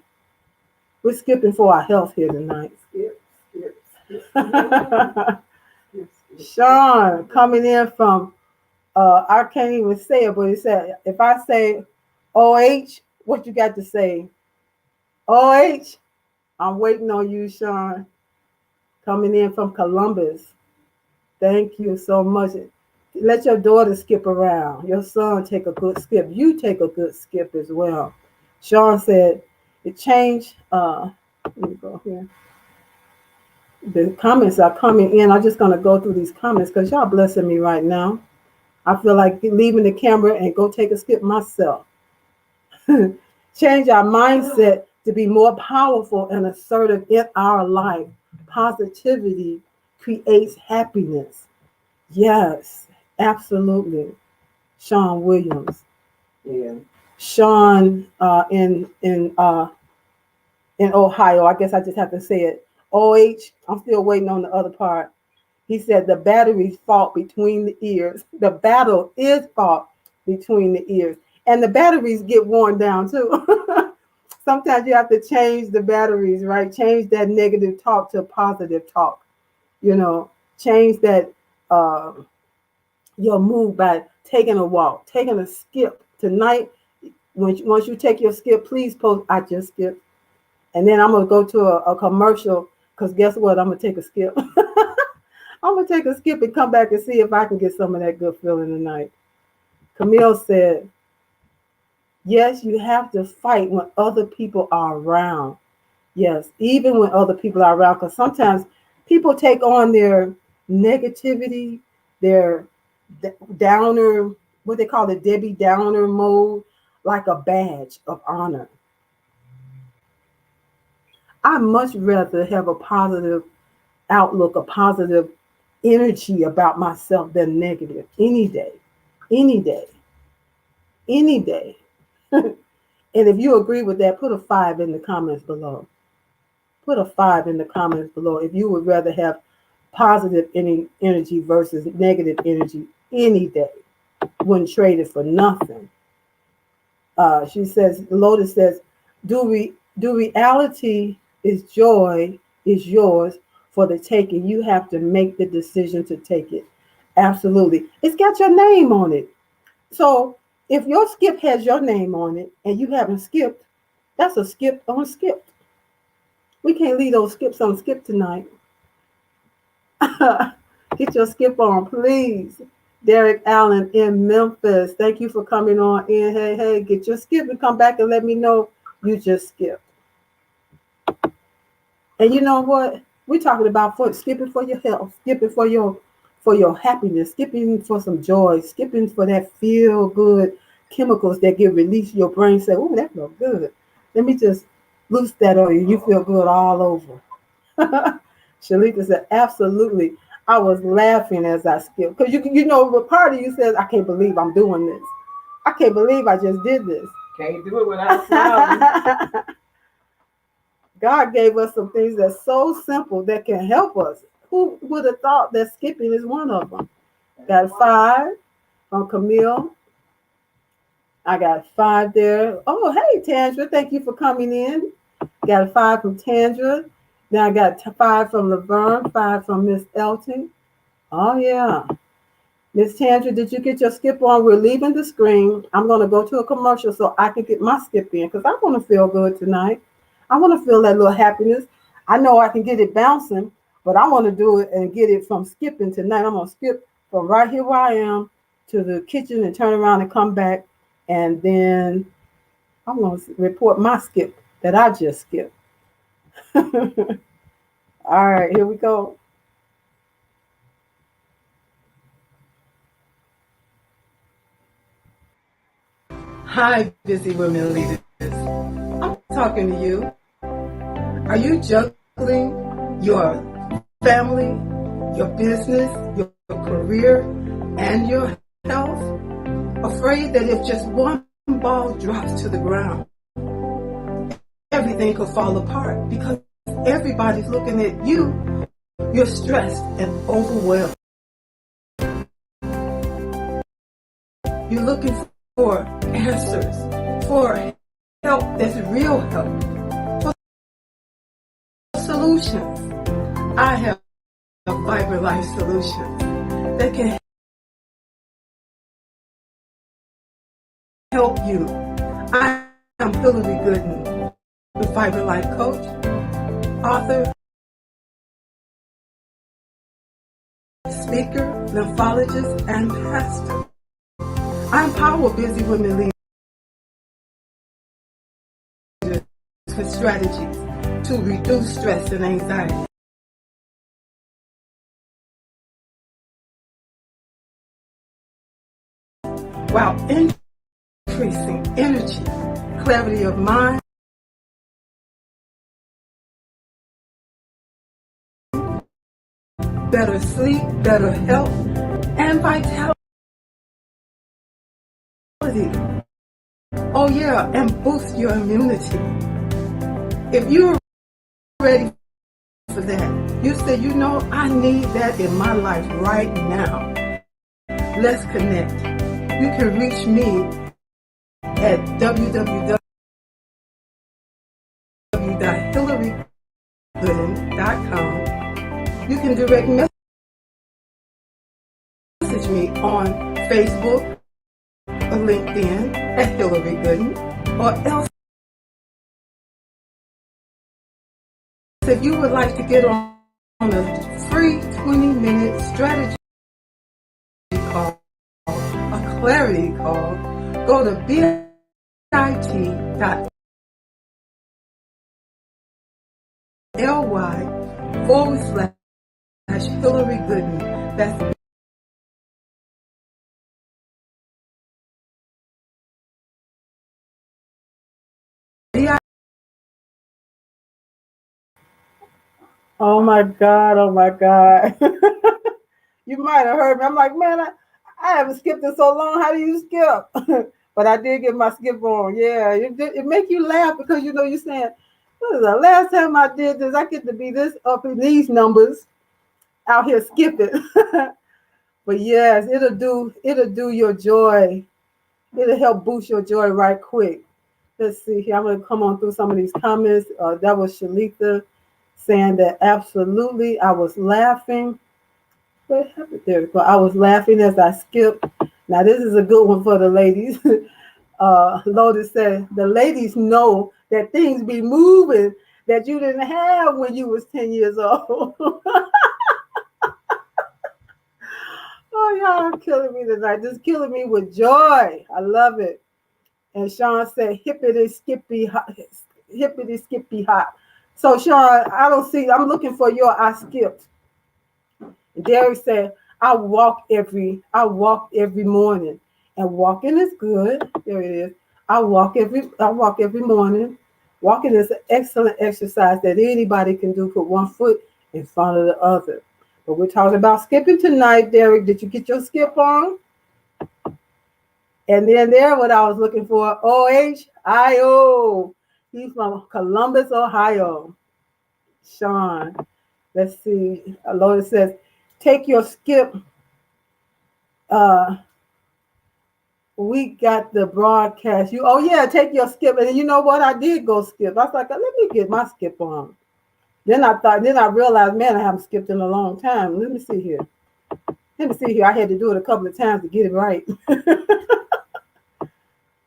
We're skipping for our health here tonight. Skip. Sean coming in from, I can't even say it, but he said, if I say OH, what you got to say? OH, I'm waiting on you, Sean. Coming in from Columbus. Thank you so much. Let your daughter skip around. Your son take a good skip. You take a good skip as well. Sean said, it changed. Let me go here. The comments are coming in. I'm just going to go through these comments because y'all blessing me right now. I feel like leaving the camera and go take a skip myself. Change our mindset to be more powerful and assertive in our life. Positivity creates happiness. Yes, absolutely. Sean Williams. Yeah. Sean in Ohio. I guess I just have to say it. OH. I'm still waiting on the other part. He said the batteries fought between the ears. The battle is fought between the ears. And the batteries get worn down too. Sometimes you have to change the batteries, right? Change that negative talk to positive talk. You know, change that your mood by taking a walk, taking a skip. Tonight, once you take your skip, please post, I just skipped. And then I'm going to go to a commercial because guess what? I'm going to take a skip. I'm going to take a skip and come back and see if I can get some of that good feeling tonight. Camille said, yes, you have to fight when other people are around. Yes, even when other people are around, because sometimes people take on their negativity, their downer, what they call it, Debbie Downer mode, like a badge of honor. I much rather have a positive outlook, a positive energy about myself than negative any day, any day, any day. And if you agree with that, put a 5 in the comments below. Put a 5 in the comments below if you would rather have positive energy versus negative energy any day. Wouldn't trade it for nothing. She says, Lotus says, do reality is joy is yours for the taking. You have to make the decision to take it. Absolutely. It's got your name on it. So if your skip has your name on it and you haven't skipped, that's a skip on skip. We can't leave those skips on skip tonight. Get your skip on, please. Derek Allen in Memphis. Thank you for coming on in. Hey, get your skip and come back and let me know you just skipped. And you know what? We're talking about skipping for your health, skipping for your happiness, skipping for some joy, skipping for that feel good chemicals that get released. Your brain say, "Oh, that feels good. Let me just loose that on you. You feel good all over." Shalika said, "Absolutely." I was laughing as I skipped because you know, but part of you says, "I can't believe I'm doing this. I can't believe I just did this. Can't do it without smiling." God gave us some things that's so simple that can help us. Who would have thought that skipping is one of them? Got a 5 from Camille. I got 5 there. Oh, hey, Tandra. Thank you for coming in. Got a 5 from Tandra. Then I got 5 from Laverne, 5 from Miss Elton. Oh, yeah. Miss Tandra, did you get your skip on? We're leaving the screen. I'm going to go to a commercial so I can get my skip in because I want to feel good tonight. I want to feel that little happiness. I know I can get it bouncing, but I want to do it and get it from skipping tonight. I'm going to skip from right here where I am to the kitchen and turn around and come back. And then I'm going to report my skip that I just skipped. All right, here we go. Hi, busy women leaders. I'm talking to you. Are you juggling your family, your business, your career, and your health? Afraid that if just one ball drops to the ground, everything could fall apart because everybody's looking at you. You're stressed and overwhelmed. You're looking for answers, for help that's real help, for solutions. I have a Fiber Life solutions that can help you. I am Hillary Gooden, the Fiber Life coach, author, speaker, lymphologist, and pastor. I empower busy women leaders with strategies to reduce stress and anxiety. while increasing energy, clarity of mind, better sleep, better health, and vitality. Oh yeah, and boost your immunity. If you're ready for that, you say, I need that in my life right now. Let's connect. You can reach me at www.hillarygooding.com. You can direct message me on Facebook or LinkedIn at Hillary Gooden, or else if you would like to get on a free 20-minute strategy call, a clarity call, go to bit.ly/Hillary Gooden. That's Oh my God, oh my God. You might have heard me. I'm like, man, I haven't skipped in so long. How do you skip? But I did get my skip on. Yeah, it make you laugh because you're saying, what is the last time I did this? I get to be this up in these numbers out here skipping. But yes, it'll do your joy. It'll help boost your joy right quick. Let's see here. I'm gonna come on through some of these comments. That was Shalita saying that absolutely I was laughing. What happened there? But I was laughing as I skipped. Now this is a good one for the ladies. Lotus said the ladies know that things be moving that you didn't have when you was 10 years old. Oh, y'all are killing me tonight. Just killing me with joy. I love it. And Sean said, hippity skippy hop. Hippity skippy hop. So Sean, I'm looking for your I skipped. Derek said, I walk every morning. And walking is good. There it is. I walk every morning. Walking is an excellent exercise that anybody can do. Put one foot in front of the other. But we're talking about skipping tonight, Derek. Did you get your skip on? And then there, what I was looking for, Ohio. He's from Columbus, Ohio. Sean. Let's see. Lotus says, take your skip. We got the broadcast. Take your skip. And you know what? I did go skip. I was like, let me get my skip on. Then I realized, man, I haven't skipped in a long time. Let me see here. I had to do it a couple of times to get it right.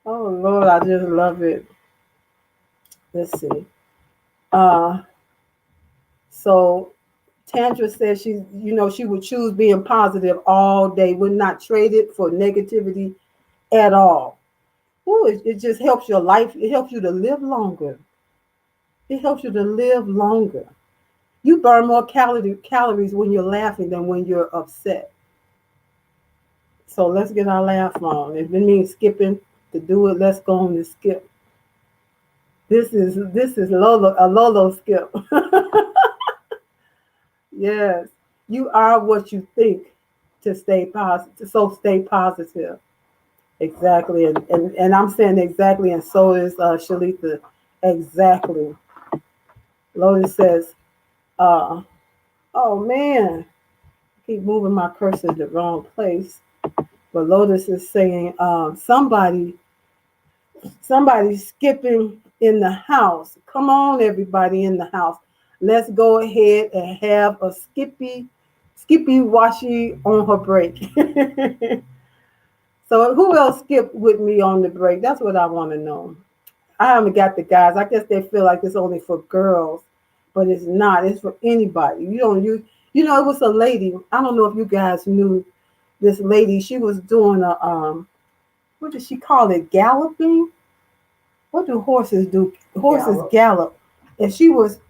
Oh Lord, I just love it. Let's see. So Tantra says she would choose being positive all day, would not trade it for negativity at all. Ooh, it just helps your life. It helps you to live longer. You burn more calories when you're laughing than when you're upset. So let's get our laugh on. If it means skipping to do it, let's go on and skip. This is a Lolo skip. Yes, you are what you think to stay positive. So stay positive. Exactly, and I'm saying exactly, and so is Shalita. Exactly. Lotus says, oh man, keep moving my cursor to the wrong place. But Lotus is saying, somebody's skipping in the house. Come on, everybody in the house. Let's go ahead and have a skippy washy on her break. So who else skipped with me on the break? That's what I want to know. I haven't got the guys. I guess they feel like it's only for girls, but it's not. It's for anybody. It was a lady. I don't know if you guys knew this lady. She was doing what did she call it? Galloping? What do horses do? Horses gallop. And she was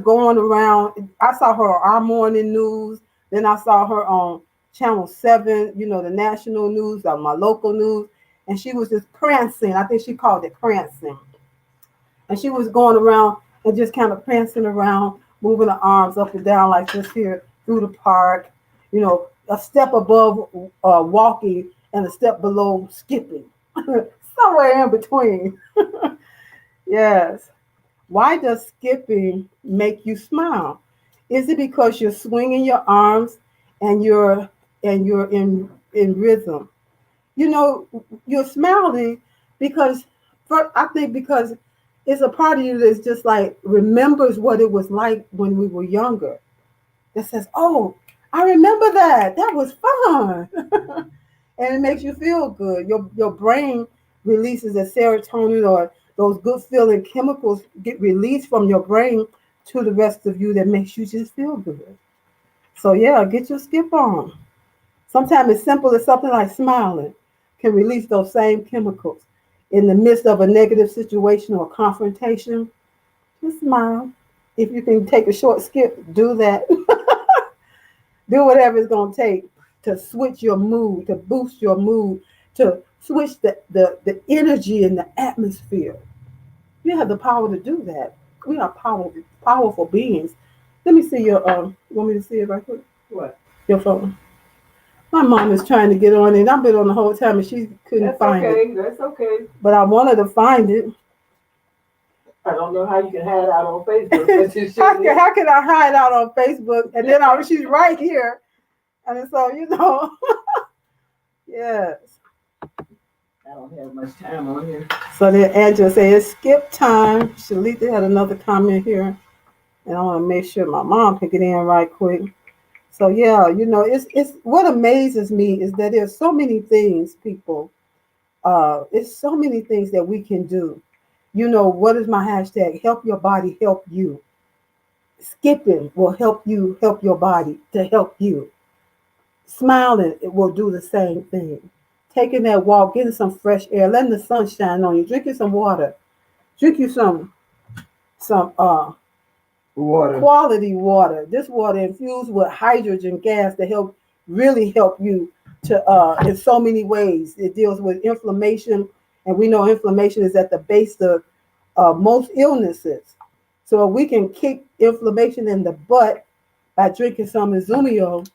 going around. I saw her on our morning news. Then I saw her on Channel 7, the national news, my local news. And she was just prancing. I think she called it prancing. And she was going around and just kind of prancing around, moving her arms up and down like this here through the park, a step above walking and a step below skipping, somewhere in between. Yes. Why does skipping make you smile? Is it because you're swinging your arms and you're in rhythm? You're smiling because I think because it's a part of you that's just like remembers what it was like when we were younger. That says, "Oh, I remember that. That was fun." And it makes you feel good. Your brain releases a serotonin or those good feeling chemicals get released from your brain to the rest of you that makes you just feel good. So yeah, get your skip on. Sometimes it's simple as something like smiling can release those same chemicals. In the midst of a negative situation or confrontation, just smile. If you can take a short skip, do that. Do whatever it's going to take to switch your mood, to boost your mood, to switch the energy in the atmosphere. You have the power to do that. We are powerful beings. Let me see your you want me to see it right quick? What? Your phone. My mom is trying to get on it. I've been on the whole time and she couldn't find it. That's okay. But I wanted to find it. I don't know how you can hide out on Facebook, but you should. How can I hide out on Facebook? And then she's right here. And so, yes. I don't have much time on here. So then Angela says, skip time. Shalita had another comment here. And I want to make sure my mom can get in right quick. So yeah, it's what amazes me is that there's so many things, people. It's so many things that we can do. What is my hashtag? Help your body help you. Skipping will help you help your body to help you. Smiling, it will do the same thing. Taking that walk, getting some fresh air, letting the sun shine on you, drinking some water, drink you some water, quality water. This water infused with hydrogen gas to really help you to in so many ways. It deals with inflammation, and we know inflammation is at the base of most illnesses. So if we can kick inflammation in the butt by drinking some Izumio,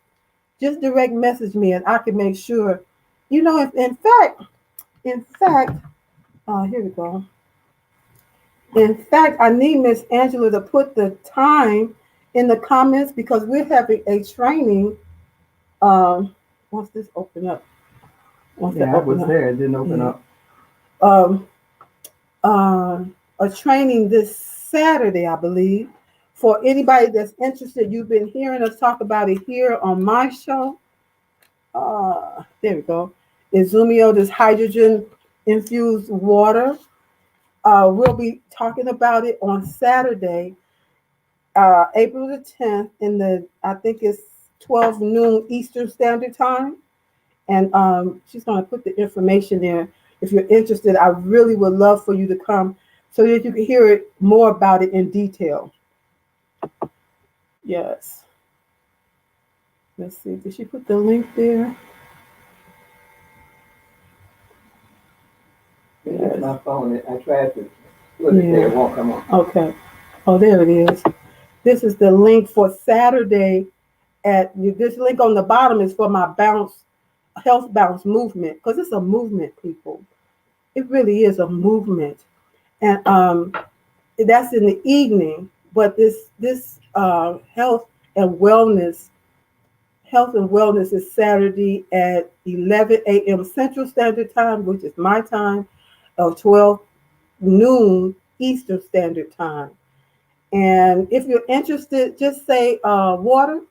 just direct message me and I can make sure. In fact, here we go. In fact, I need Miss Angela to put the time in the comments because we're having a training. Once this open up. I was there. It didn't open up. A training this Saturday, I believe, for anybody that's interested. You've been hearing us talk about it here on my show. There we go. Izumio, this hydrogen infused water. We'll be talking about it on Saturday, April the 10th, I think it's 12 noon Eastern Standard Time. And she's going to put the information there. If you're interested, I really would love for you to come so that you can hear it more about it in detail. Yes. Let's see. Did she put the link there? Yes. My phone. I tried to put it there. It won't come on. Okay. Oh, there it is. This is the link for Saturday. This link on the bottom is for my health bounce movement, because it's a movement, people. It really is a movement, and that's in the evening. But this health and wellness is Saturday at 11 a.m. Central Standard Time, which is my time, of 12 noon Eastern Standard Time. And if you're interested, just say water,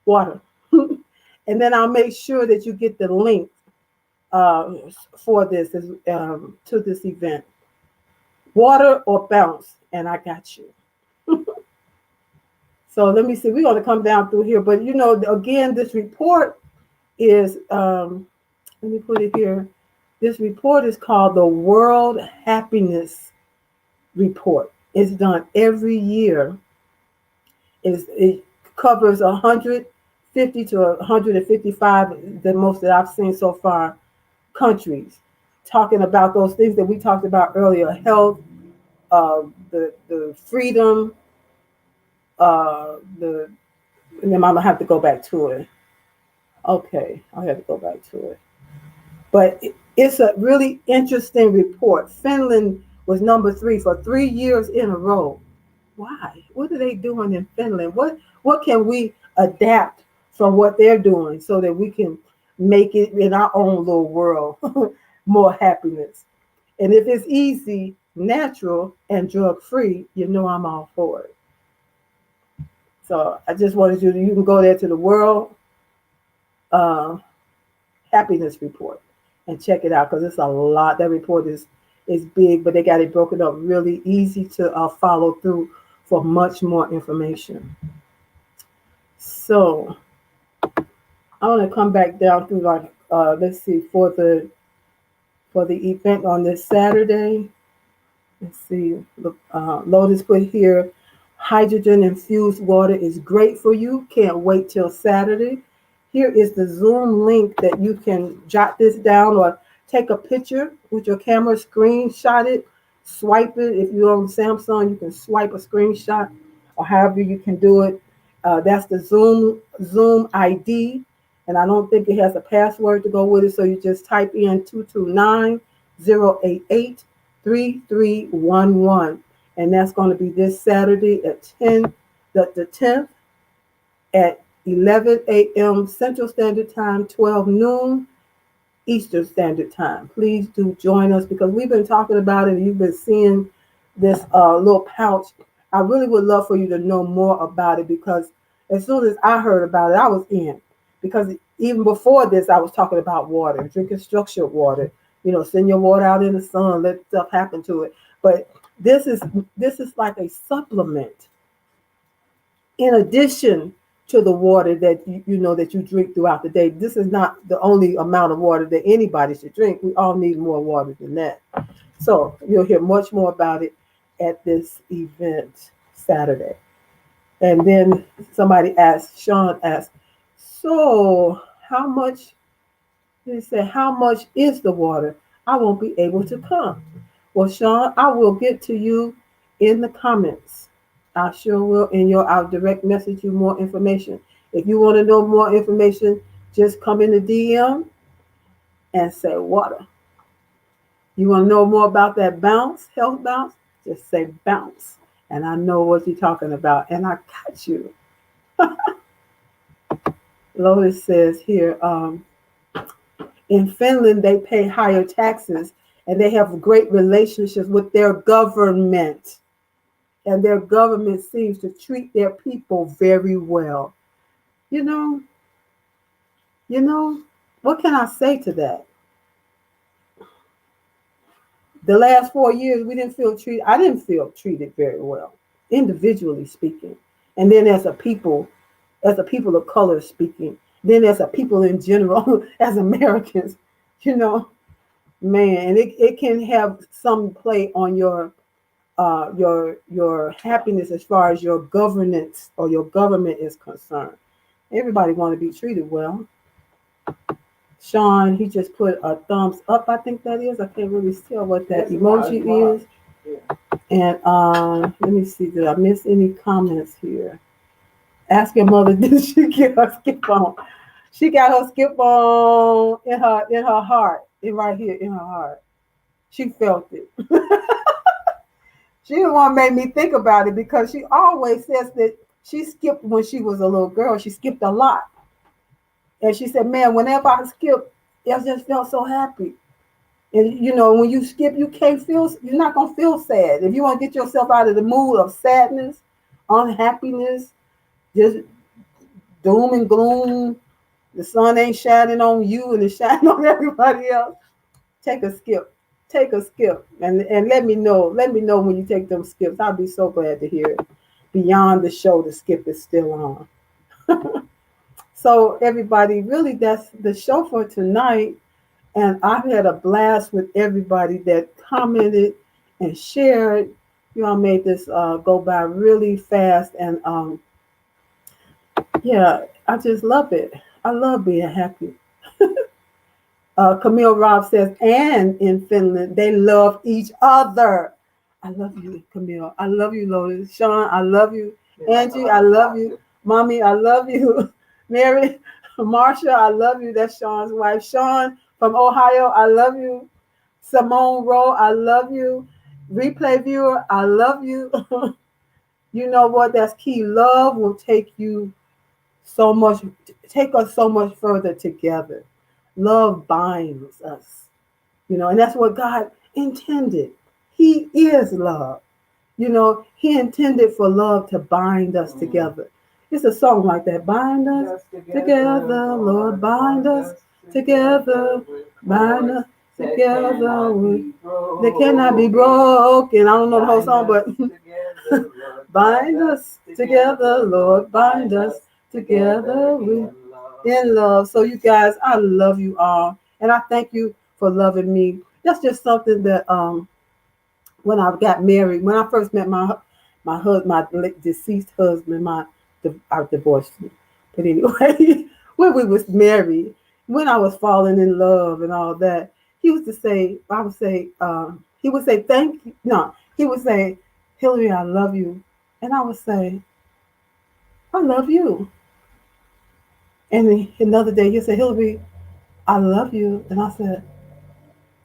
and then I'll make sure that you get the link for this to this event. Water or bounce, and I got you. So let me see. We're going to come down through here, but again, this report is. Let me put it here. This report is called the World Happiness Report. It's done every year. It covers 50 to 155, the most that I've seen so far, countries talking about those things that we talked about earlier: health, the freedom, the and then I'm gonna have to go back to it. Okay, I have to go back to it. But it's a really interesting report. Finland was number three for 3 years in a row. Why? What are they doing in Finland? What can we adapt from what they're doing so that we can make it in our own little world more happiness? And if it's easy, natural, and drug free, you know I'm all for it. So I just wanted you can go there to the world uh, happiness report and check it out because it's a lot. That report is big, but they got it broken up really easy to follow through for much more information. So I want to come back down through like let's see for the event on this Saturday. Let's see. Lotus put here, hydrogen infused water is great for you. Can't wait till Saturday. Here is the Zoom link that you can jot this down or take a picture with your camera, screenshot it, swipe it. If you're on Samsung, you can swipe a screenshot or however you can do it. That's the Zoom ID, and I don't think it has a password to go with it. So you just type in 229-088-3311, and that's going to be this Saturday at 10, the 10th at 11 a.m. Central Standard Time, 12 noon Eastern Standard Time. Please do join us because we've been talking about it and you've been seeing this little pouch. I really would love for you to know more about it because as soon as I heard about it, I was in. Because even before this, I was talking about water, drinking structured water. Send your water out in the sun, let stuff happen to it. But this is like a supplement in addition to the water that that you drink throughout the day. This is not the only amount of water that anybody should drink. We all need more water than that. So you'll hear much more about it at this event Saturday. And then Sean asked, so how much, he said, how much is the water? I won't be able to come. Well, Sean, I will get to you in the comments. I sure will. I'll direct message you more information. If you want to know more information, just come in the DM and say water. You want to know more about that health bounce? Just say bounce. And I know what you're talking about. And I got you. Lotus says here, in Finland, they pay higher taxes and they have great relationships with their government. And their government seems to treat their people very well. You know, what can I say to that? The last 4 years, I didn't feel treated very well, individually speaking. And then as a people of color speaking, then as a people in general, as Americans, man, and it can have some play on your happiness as far as your governance or your government is concerned. Everybody want to be treated well. Sean, he just put a thumbs up. I think that is. I can't really tell what that emoji is. Yeah. And let me see. Did I miss any comments here? Ask your mother. Did she get her skip on? She got her skip on in her heart, right here in her heart. She felt it. She the one made me think about it because she always says that she skipped when she was a little girl. She skipped a lot. And she said, man, whenever I skip, I just felt so happy. And when you skip, you're not going to feel sad. If you want to get yourself out of the mood of sadness, unhappiness, just doom and gloom, the sun ain't shining on you and it's shining on everybody else, take a skip. Take a skip and let me know. Let me know when you take them skips. I'll be so glad to hear it. Beyond the show, the skip is still on. So everybody, really, that's the show for tonight. And I've had a blast with everybody that commented and shared. You all made this go by really fast. And yeah, I just love it. I love being happy. Camille Robb says, and in Finland, they love each other. I love you, Camille. I love you, Lotus. Sean, I love you. Yeah, Angie, I love you. Mommy, I love you. Mary, Marsha, I love you. That's Sean's wife. Sean from Ohio, I love you. Simone Rowe, I love you. Replay viewer, I love you. You know what? That's key. Love will so much, take us so much further together. Love binds us, and that's what God intended. He is love. He intended for love to bind us together. It's a song like that. Bind us together, Lord, bind us together, bind us together. They cannot be broken. I don't know the whole song, but bind us together, Lord, bind us together in love. So you guys, I love you all, and I thank you for loving me. That's just something that when I got married, when I first met my deceased husband, I divorced him, but anyway, when we was married, when I was falling in love and all that, he used to say, he would say thank you. No, he would say, Hillary, I love you, and I would say, I love you. And then another day he'd say, Hillary, I love you, and I said,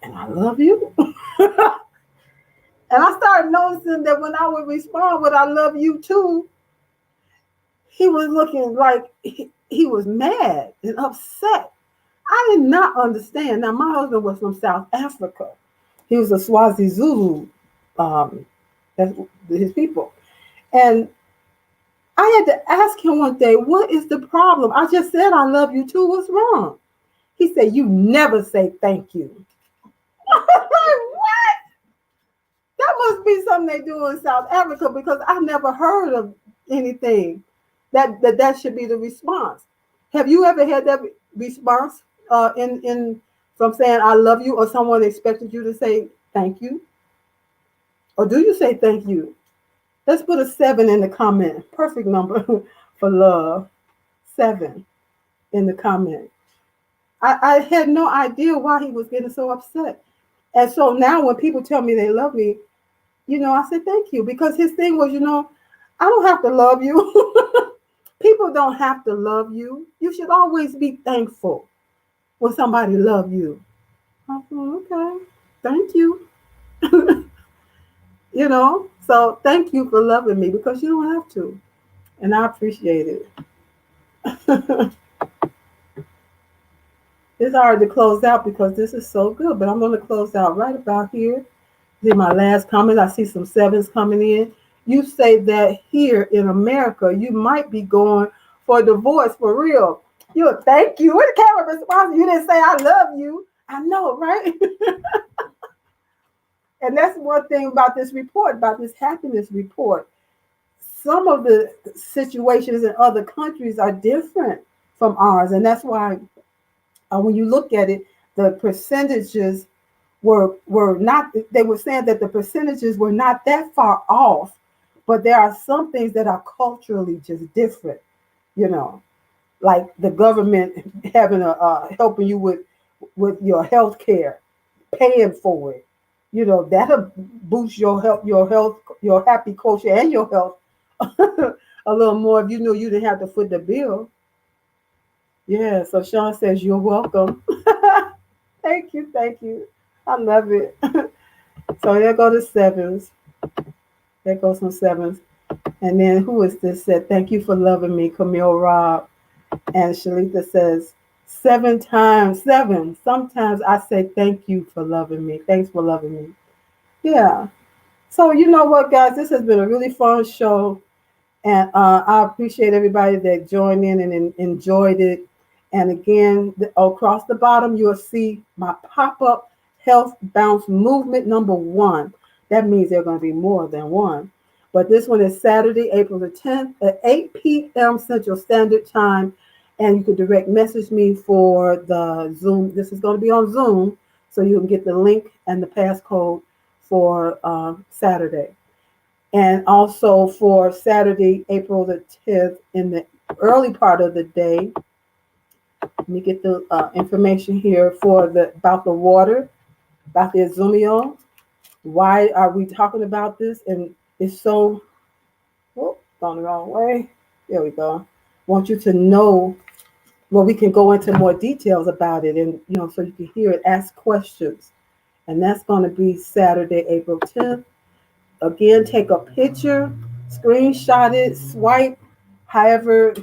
and I love you. And I started noticing that when I would respond with "I love you too," he was looking like he was mad and upset. I did not understand. Now, my husband was from South Africa. He was a Swazi Zulu, that's his people. And I had to ask him one day, what is the problem? I just said, I love you too. What's wrong? He said, you never say thank you. What? That must be something they do in South Africa because I never heard of anything that should be the response. Have you ever had that response in from saying I love you, or someone expected you to say thank you, or do you say thank you? Let's put a 7 in the comment. Perfect number for love. 7 in the comment. I had no idea why he was getting so upset. And so now when people tell me they love me, I said thank you, because his thing was, I don't have to love you. People don't have to love you. You should always be thankful when somebody love you. I said, okay, thank you. So thank you for loving me, because you don't have to. And I appreciate it. It's hard to close out because this is so good, but I'm going to close out right about here. See my last comment. I see some 7s coming in. You say that here in America, you might be going for a divorce for real. Thank you. Where the camera response? You didn't say I love you. I know, right? And that's one thing about this report, about this happiness report. Some of the situations in other countries are different from ours, and that's why when you look at it, the percentages were not. They were saying that the percentages were not that far off, but there are some things that are culturally just different. Like the government having helping you with your health care, paying for it. That'll boost your happy culture and your health a little more if you knew you didn't have to foot the bill. Yeah, so Sean says you're welcome. Thank you, thank you. I love it. So there go the 7s. There goes some 7s. And then who is this? Said, thank you for loving me, Camille Robb. And Shalita says, 7 times 7. Sometimes I say thank you for loving me. Thanks for loving me. Yeah. So you know what, guys? This has been a really fun show. And I appreciate everybody that joined in and enjoyed it. And again, across the bottom, you'll see my pop-up health bounce movement number 1. That means there are going to be more than one. But this one is Saturday, April the 10th at 8 p.m. Central Standard Time. And you can direct message me for the Zoom. This is going to be on Zoom, so you can get the link and the passcode for Saturday. And also for Saturday, April the 10th early part of the day. Let me get the information here for the about the water, about the Azumio. Why are we talking about this? And it's so, oh, gone the wrong way. There we go. Want you to know, well, we can go into more details about it, and so you can hear it, ask questions, and that's going to be Saturday, April 10th. Again, take a picture, screenshot it, swipe, however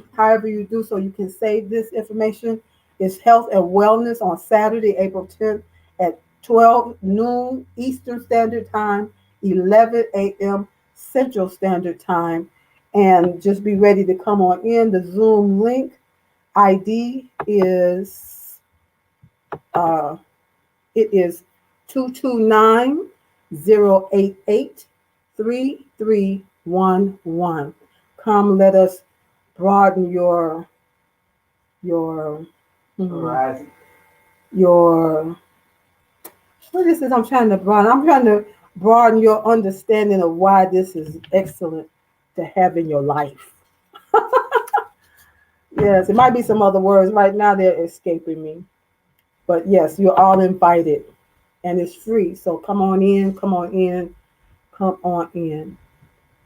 you do, so you can save this information. It's health and wellness on Saturday, April 10th at 12 noon Eastern Standard Time, 11 a.m. Central Standard Time. And just be ready to come on in. The Zoom link ID is uh, it is 229-088-3311. Come, let us broaden your Horizon. your what is this? I'm trying to broaden your understanding of why this is excellent to have in your life. Yes, it might be some other words right now they're escaping me, but yes, you're all invited, and it's free. So come on in, come on in, come on in.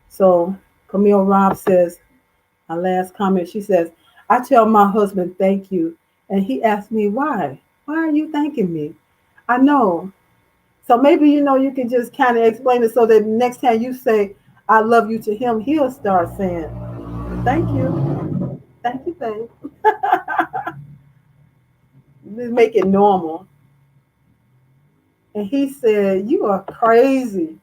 So Camille Robb says, my last comment, she says, I tell my husband thank you, and he asks me why. Why are you thanking me? I know. So maybe you can just kind of explain it so that next time you say I love you to him, he'll start saying, thank you. Thank you, babe. Just make it normal. And he said, you are crazy.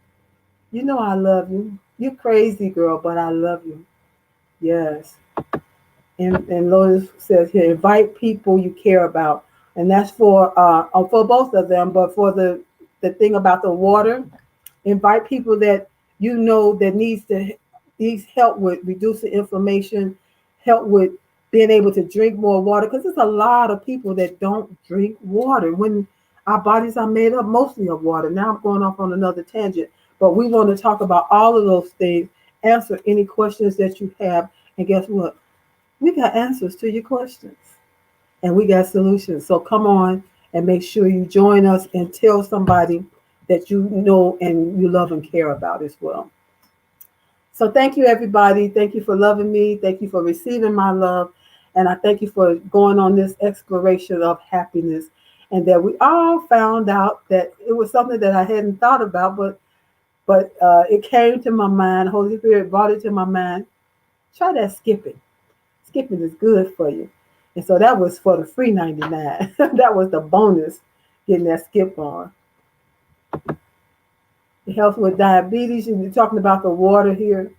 You know I love you. You're crazy, girl, but I love you. Yes. And Lotus says here, invite people you care about. And that's for both of them, but for the thing about the water, invite people that that needs help with reducing inflammation, help with being able to drink more water, because there's a lot of people that don't drink water when our bodies are made up mostly of water. Now I'm going off on another tangent, but we want to talk about all of those things, answer any questions that you have, and guess what, we got answers to your questions, and we got solutions. So come on and make sure you join us and tell somebody that you know and you love and care about as well. So thank you, everybody. Thank you for loving me. Thank you for receiving my love. And I thank you for going on this exploration of happiness. And that we all found out that it was something that I hadn't thought about, but it came to my mind. Holy Spirit brought it to my mind. Try that skipping. Skipping is good for you. And so that was for the free 99. That was the bonus, getting that skip on. It helps with diabetes. You're talking about the water here.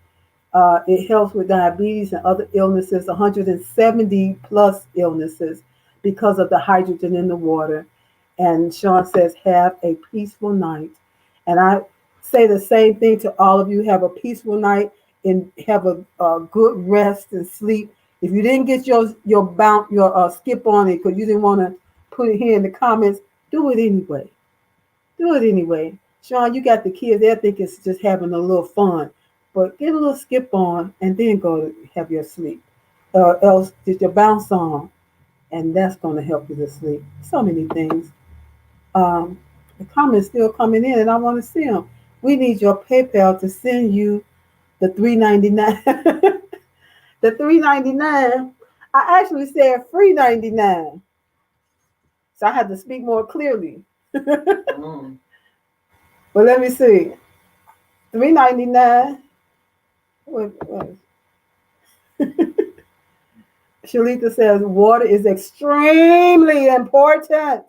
It helps with diabetes and other illnesses, 170 plus illnesses because of the hydrogen in the water. And Sean says, have a peaceful night. And I say the same thing to all of you. Have a peaceful night and have a good rest and sleep. If you didn't get your skip on it because you didn't want to put it here in the comments, do it anyway. Do it anyway. Sean, you got the kids. They think it's just having a little fun. But get a little skip on and then go to have your sleep. Or else get your bounce on. And that's going to help you to sleep. So many things. Um, the comments still coming in and I want to see them. We need your PayPal to send you the $3.99. The $3.99. I actually said free 99. So I had to speak more clearly. Mm. But let me see. $3.99. What? Shalita says water is extremely important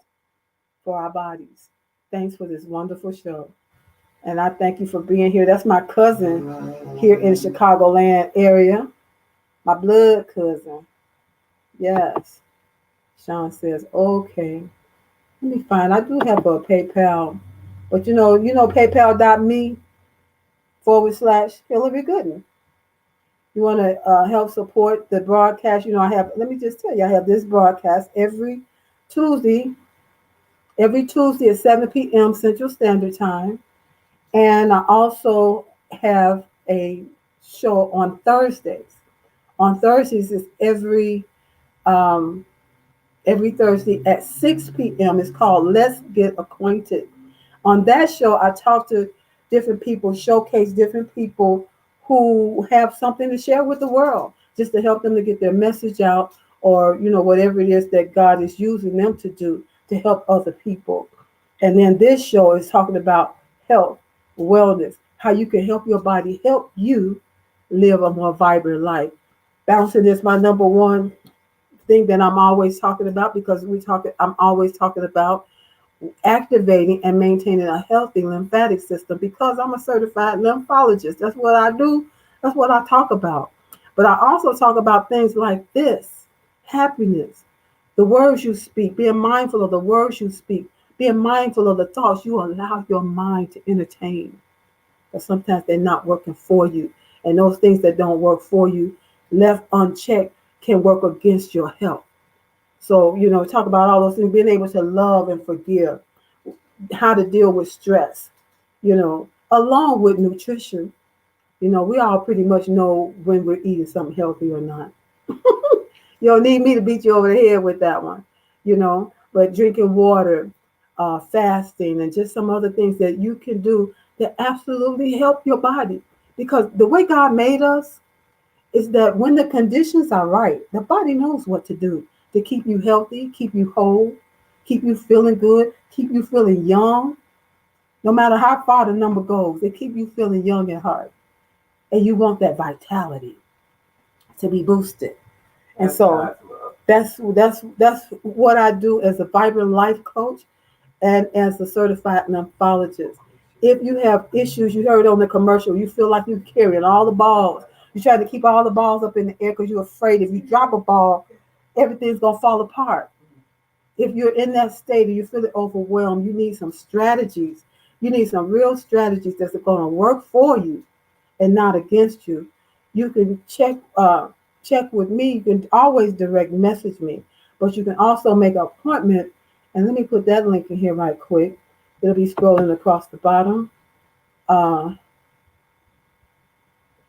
for our bodies. Thanks for this wonderful show. And I thank you for being here. That's my cousin here in Chicagoland area. My blood cousin. Yes. Sean says, okay. Let me find. I do have a PayPal. But PayPal.me/Hillary Gooden. You want to help support the broadcast. Let me just tell you, I have this broadcast Tuesday, every Tuesday at 7 p.m. Central Standard Time. And I also have a show on Thursdays. On Thursdays, it's um, every Thursday at 6 p.m. It's called Let's Get Acquainted. On that show, I talk to different people, showcase different people who have something to share with the world, just to help them to get their message out, or whatever it is that God is using them to do to help other people. And then this show is talking about health, wellness, how you can help your body help you live a more vibrant life. Bouncing is my number one thing that I'm always talking about, because I'm always talking about activating and maintaining a healthy lymphatic system, because I'm a certified lymphologist. That's what I do. That's what I talk about. But I also talk about things like this: happiness, the words you speak, being mindful of the words you speak, being mindful of the thoughts you allow your mind to entertain. But sometimes they're not working for you. And those things that don't work for you, left unchecked, can work against your health. So, talk about all those things, being able to love and forgive, how to deal with stress, along with nutrition. We all pretty much know when we're eating something healthy or not. You don't need me to beat you over the head with that one, but drinking water, fasting, and just some other things that you can do that absolutely help your body. Because the way God made us is that when the conditions are right, the body knows what to do to keep you healthy, keep you whole, keep you feeling good, keep you feeling young. No matter how far the number goes, they keep you feeling young at heart. And you want that vitality to be boosted. And so that's what I do as a vibrant life coach and as a certified lymphologist. If you have issues, you heard on the commercial, you feel like you're carrying all the balls. You try to keep all the balls up in the air because you're afraid if you drop a ball, everything's gonna fall apart. If you're in that state and you're feeling overwhelmed, you need some strategies. You need some real strategies that's going to work for you and not against you. You can check with me. You can always direct message me, but you can also make an appointment. And let me put that link in here right quick. It'll be scrolling across the bottom. Uh,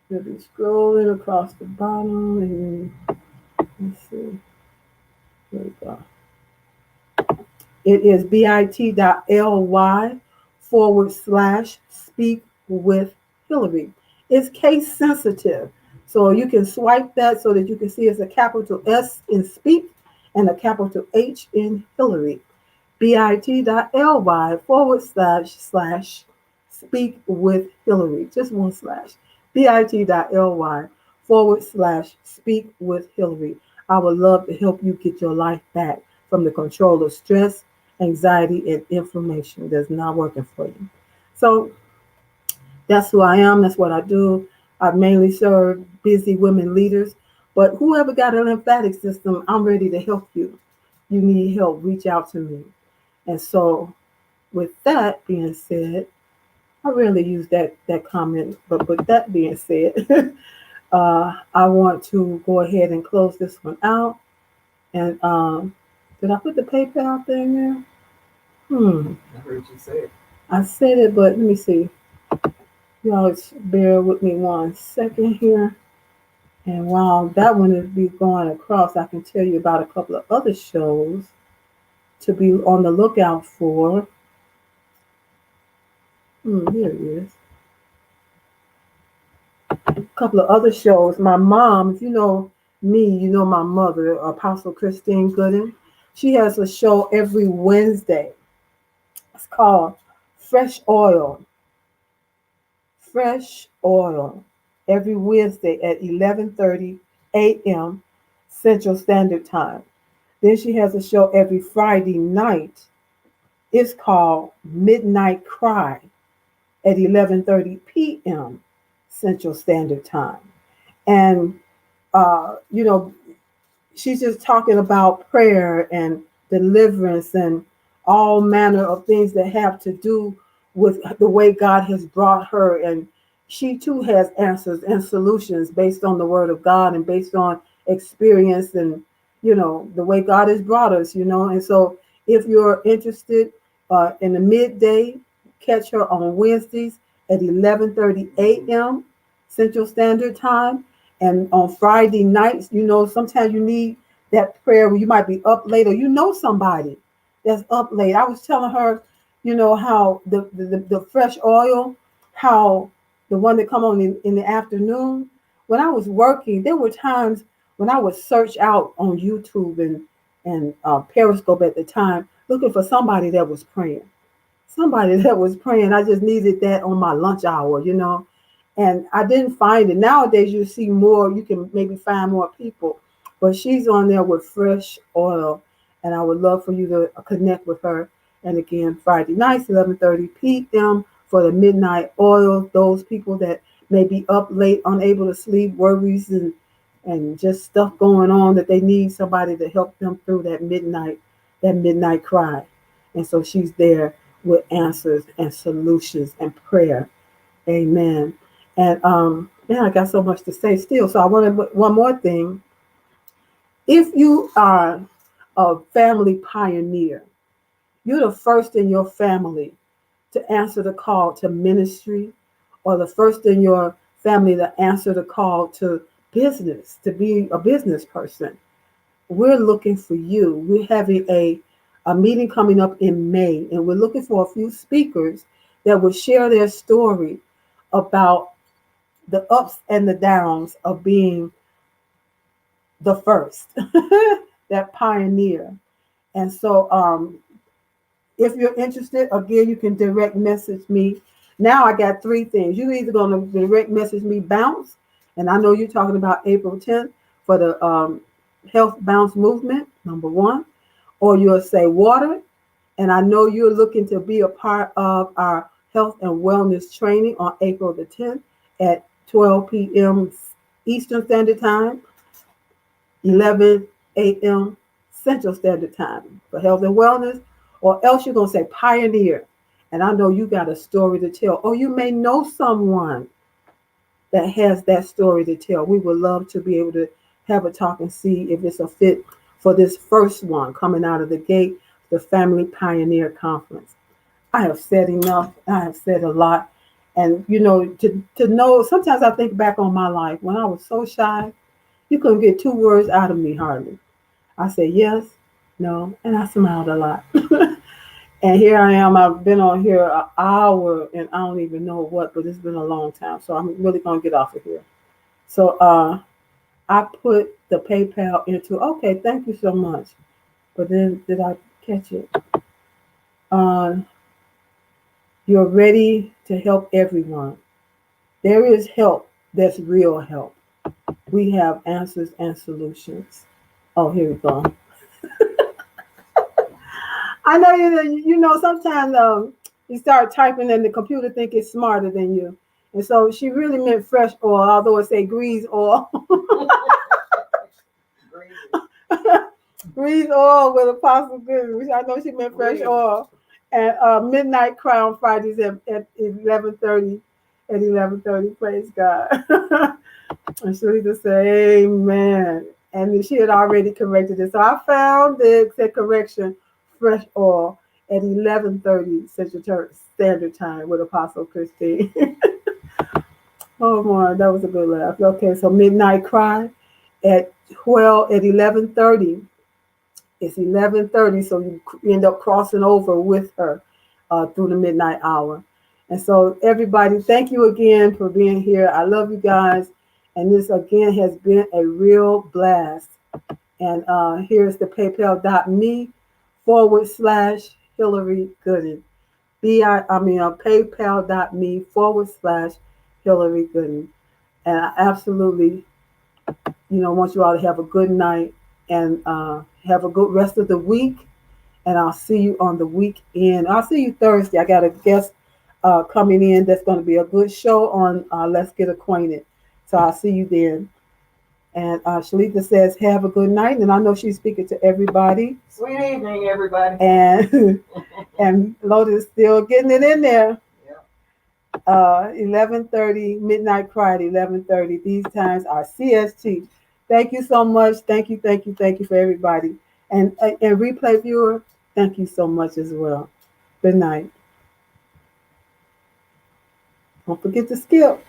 it'll be scrolling across the bottom. And let's see. There we go. It is bit.ly/speak with Hillary. It's case sensitive. So you can swipe that so that you can see it's a capital S in speak and a capital H in Hillary. bit.ly// speak with Hillary. Just one slash. bit.ly/ speak with Hillary. I would love to help you get your life back from the control of stress, anxiety, and inflammation that's not working for you. So that's who I am. That's what I do. I mainly serve busy women leaders, but whoever got a lymphatic system, I'm ready to help you. You need help, reach out to me. And so, with that being said, I rarely use that comment, but with that being said, I want to go ahead and close this one out. And did I put the PayPal thing there? I heard you say it. I said it, but let me see. Y'all bear with me one second here. And while that one is be going across, I can tell you about a couple of other shows to be on the lookout for. Here it is. A couple of other shows. My mom, if you know me, you know my mother, Apostle Christine Gooden. She has a show every Wednesday. It's called Fresh Oil. Fresh Oil. Every Wednesday at 11:30 a.m. Central Standard Time. Then she has a show every Friday night. It's called Midnight Cry at 11:30 p.m. Central Standard Time. And, you know, she's just talking about prayer and deliverance and all manner of things that have to do with the way God has brought her. And she too has answers and solutions based on the word of God and based on experience and, the way God has brought us, And so if you're interested in the midday, catch her on Wednesdays at 11:30 a.m. Central Standard Time. And on Friday nights, sometimes you need that prayer where you might be up late or somebody that's up late. I was telling her, how the fresh oil, how the one that come on in the afternoon. When I was working, there were times when I would search out on YouTube and Periscope at the time, looking for somebody that was praying. Somebody that was praying. I just needed that on my lunch hour. And I didn't find it. Nowadays, you see more. You can maybe find more people, but she's on there with fresh oil, and I would love for you to connect with her. And again, Friday nights, 11:30 p.m. for the midnight oil. Those people that may be up late, unable to sleep, worries and just stuff going on that they need somebody to help them through that midnight cry. And so she's there with answers and solutions and prayer. Amen. And man, I got so much to say still. So I want to one more thing. If you are a family pioneer, you're the first in your family to answer the call to ministry, or the first in your family to answer the call to business, to be a business person. We're looking for you. We're having a meeting coming up in May, and we're looking for a few speakers that will share their story about the ups and the downs of being the first, that pioneer. And so, if you're interested, again, you can direct message me. Now I got three things. You're either going to direct message me bounce, and I know you're talking about April 10th for the health bounce movement, number one, or you'll say water, and I know you're looking to be a part of our health and wellness training on April the 10th at 12 p.m. Eastern Standard Time, 11 a.m. Central Standard Time for health and wellness, or else you're going to say pioneer. And I know you got a story to tell, or you may know someone that has that story to tell. We would love to be able to have a talk and see if it's a fit for this first one coming out of the gate, the Family Pioneer Conference. I have said enough. I have said a lot. And, to know, sometimes I think back on my life when I was so shy, you couldn't get two words out of me hardly. I said yes, no, and I smiled a lot. And here I am. I've been on here an hour and I don't even know what, but it's been a long time. So I'm really going to get off of here. So I put the PayPal into, okay, thank you so much. But then did I catch it? You're ready to help everyone. There is help that's real help. We have answers and solutions. Oh, here we go. I know sometimes you start typing and the computer think it's smarter than you. And so she really meant fresh oil, although it say grease oil. Grease oil with Apostle Goodness. I know she meant fresh oil. And Midnight Crown Fridays at 11:30. At 11:30, praise God. And she just say, amen. And she had already corrected it. So I found the correction, fresh oil at 11:30 Central Standard Time with Apostle Christine. Oh my, that was a good laugh. Okay, so Midnight Cry at 11:30. It's 11:30, so you end up crossing over with her through the midnight hour. And so everybody, thank you again for being here. I love you guys. And this again has been a real blast. And here's the paypal.me/Hillary Gooden. paypal.me/Hillary Gooden. And I absolutely, want you all to have a good night and have a good rest of the week. And I'll see you on the weekend. I'll see you Thursday. I got a guest coming in that's going to be a good show on Let's Get Acquainted. So I'll see you then. And Shalita says, have a good night. And I know she's speaking to everybody. Sweet evening, everybody. And and Lotus still getting it in there. 11:30, Midnight Cry at 11:30. These times are CST. Thank you so much. Thank you for everybody. And replay viewer, thank you so much as well. Good night. Don't forget to skip.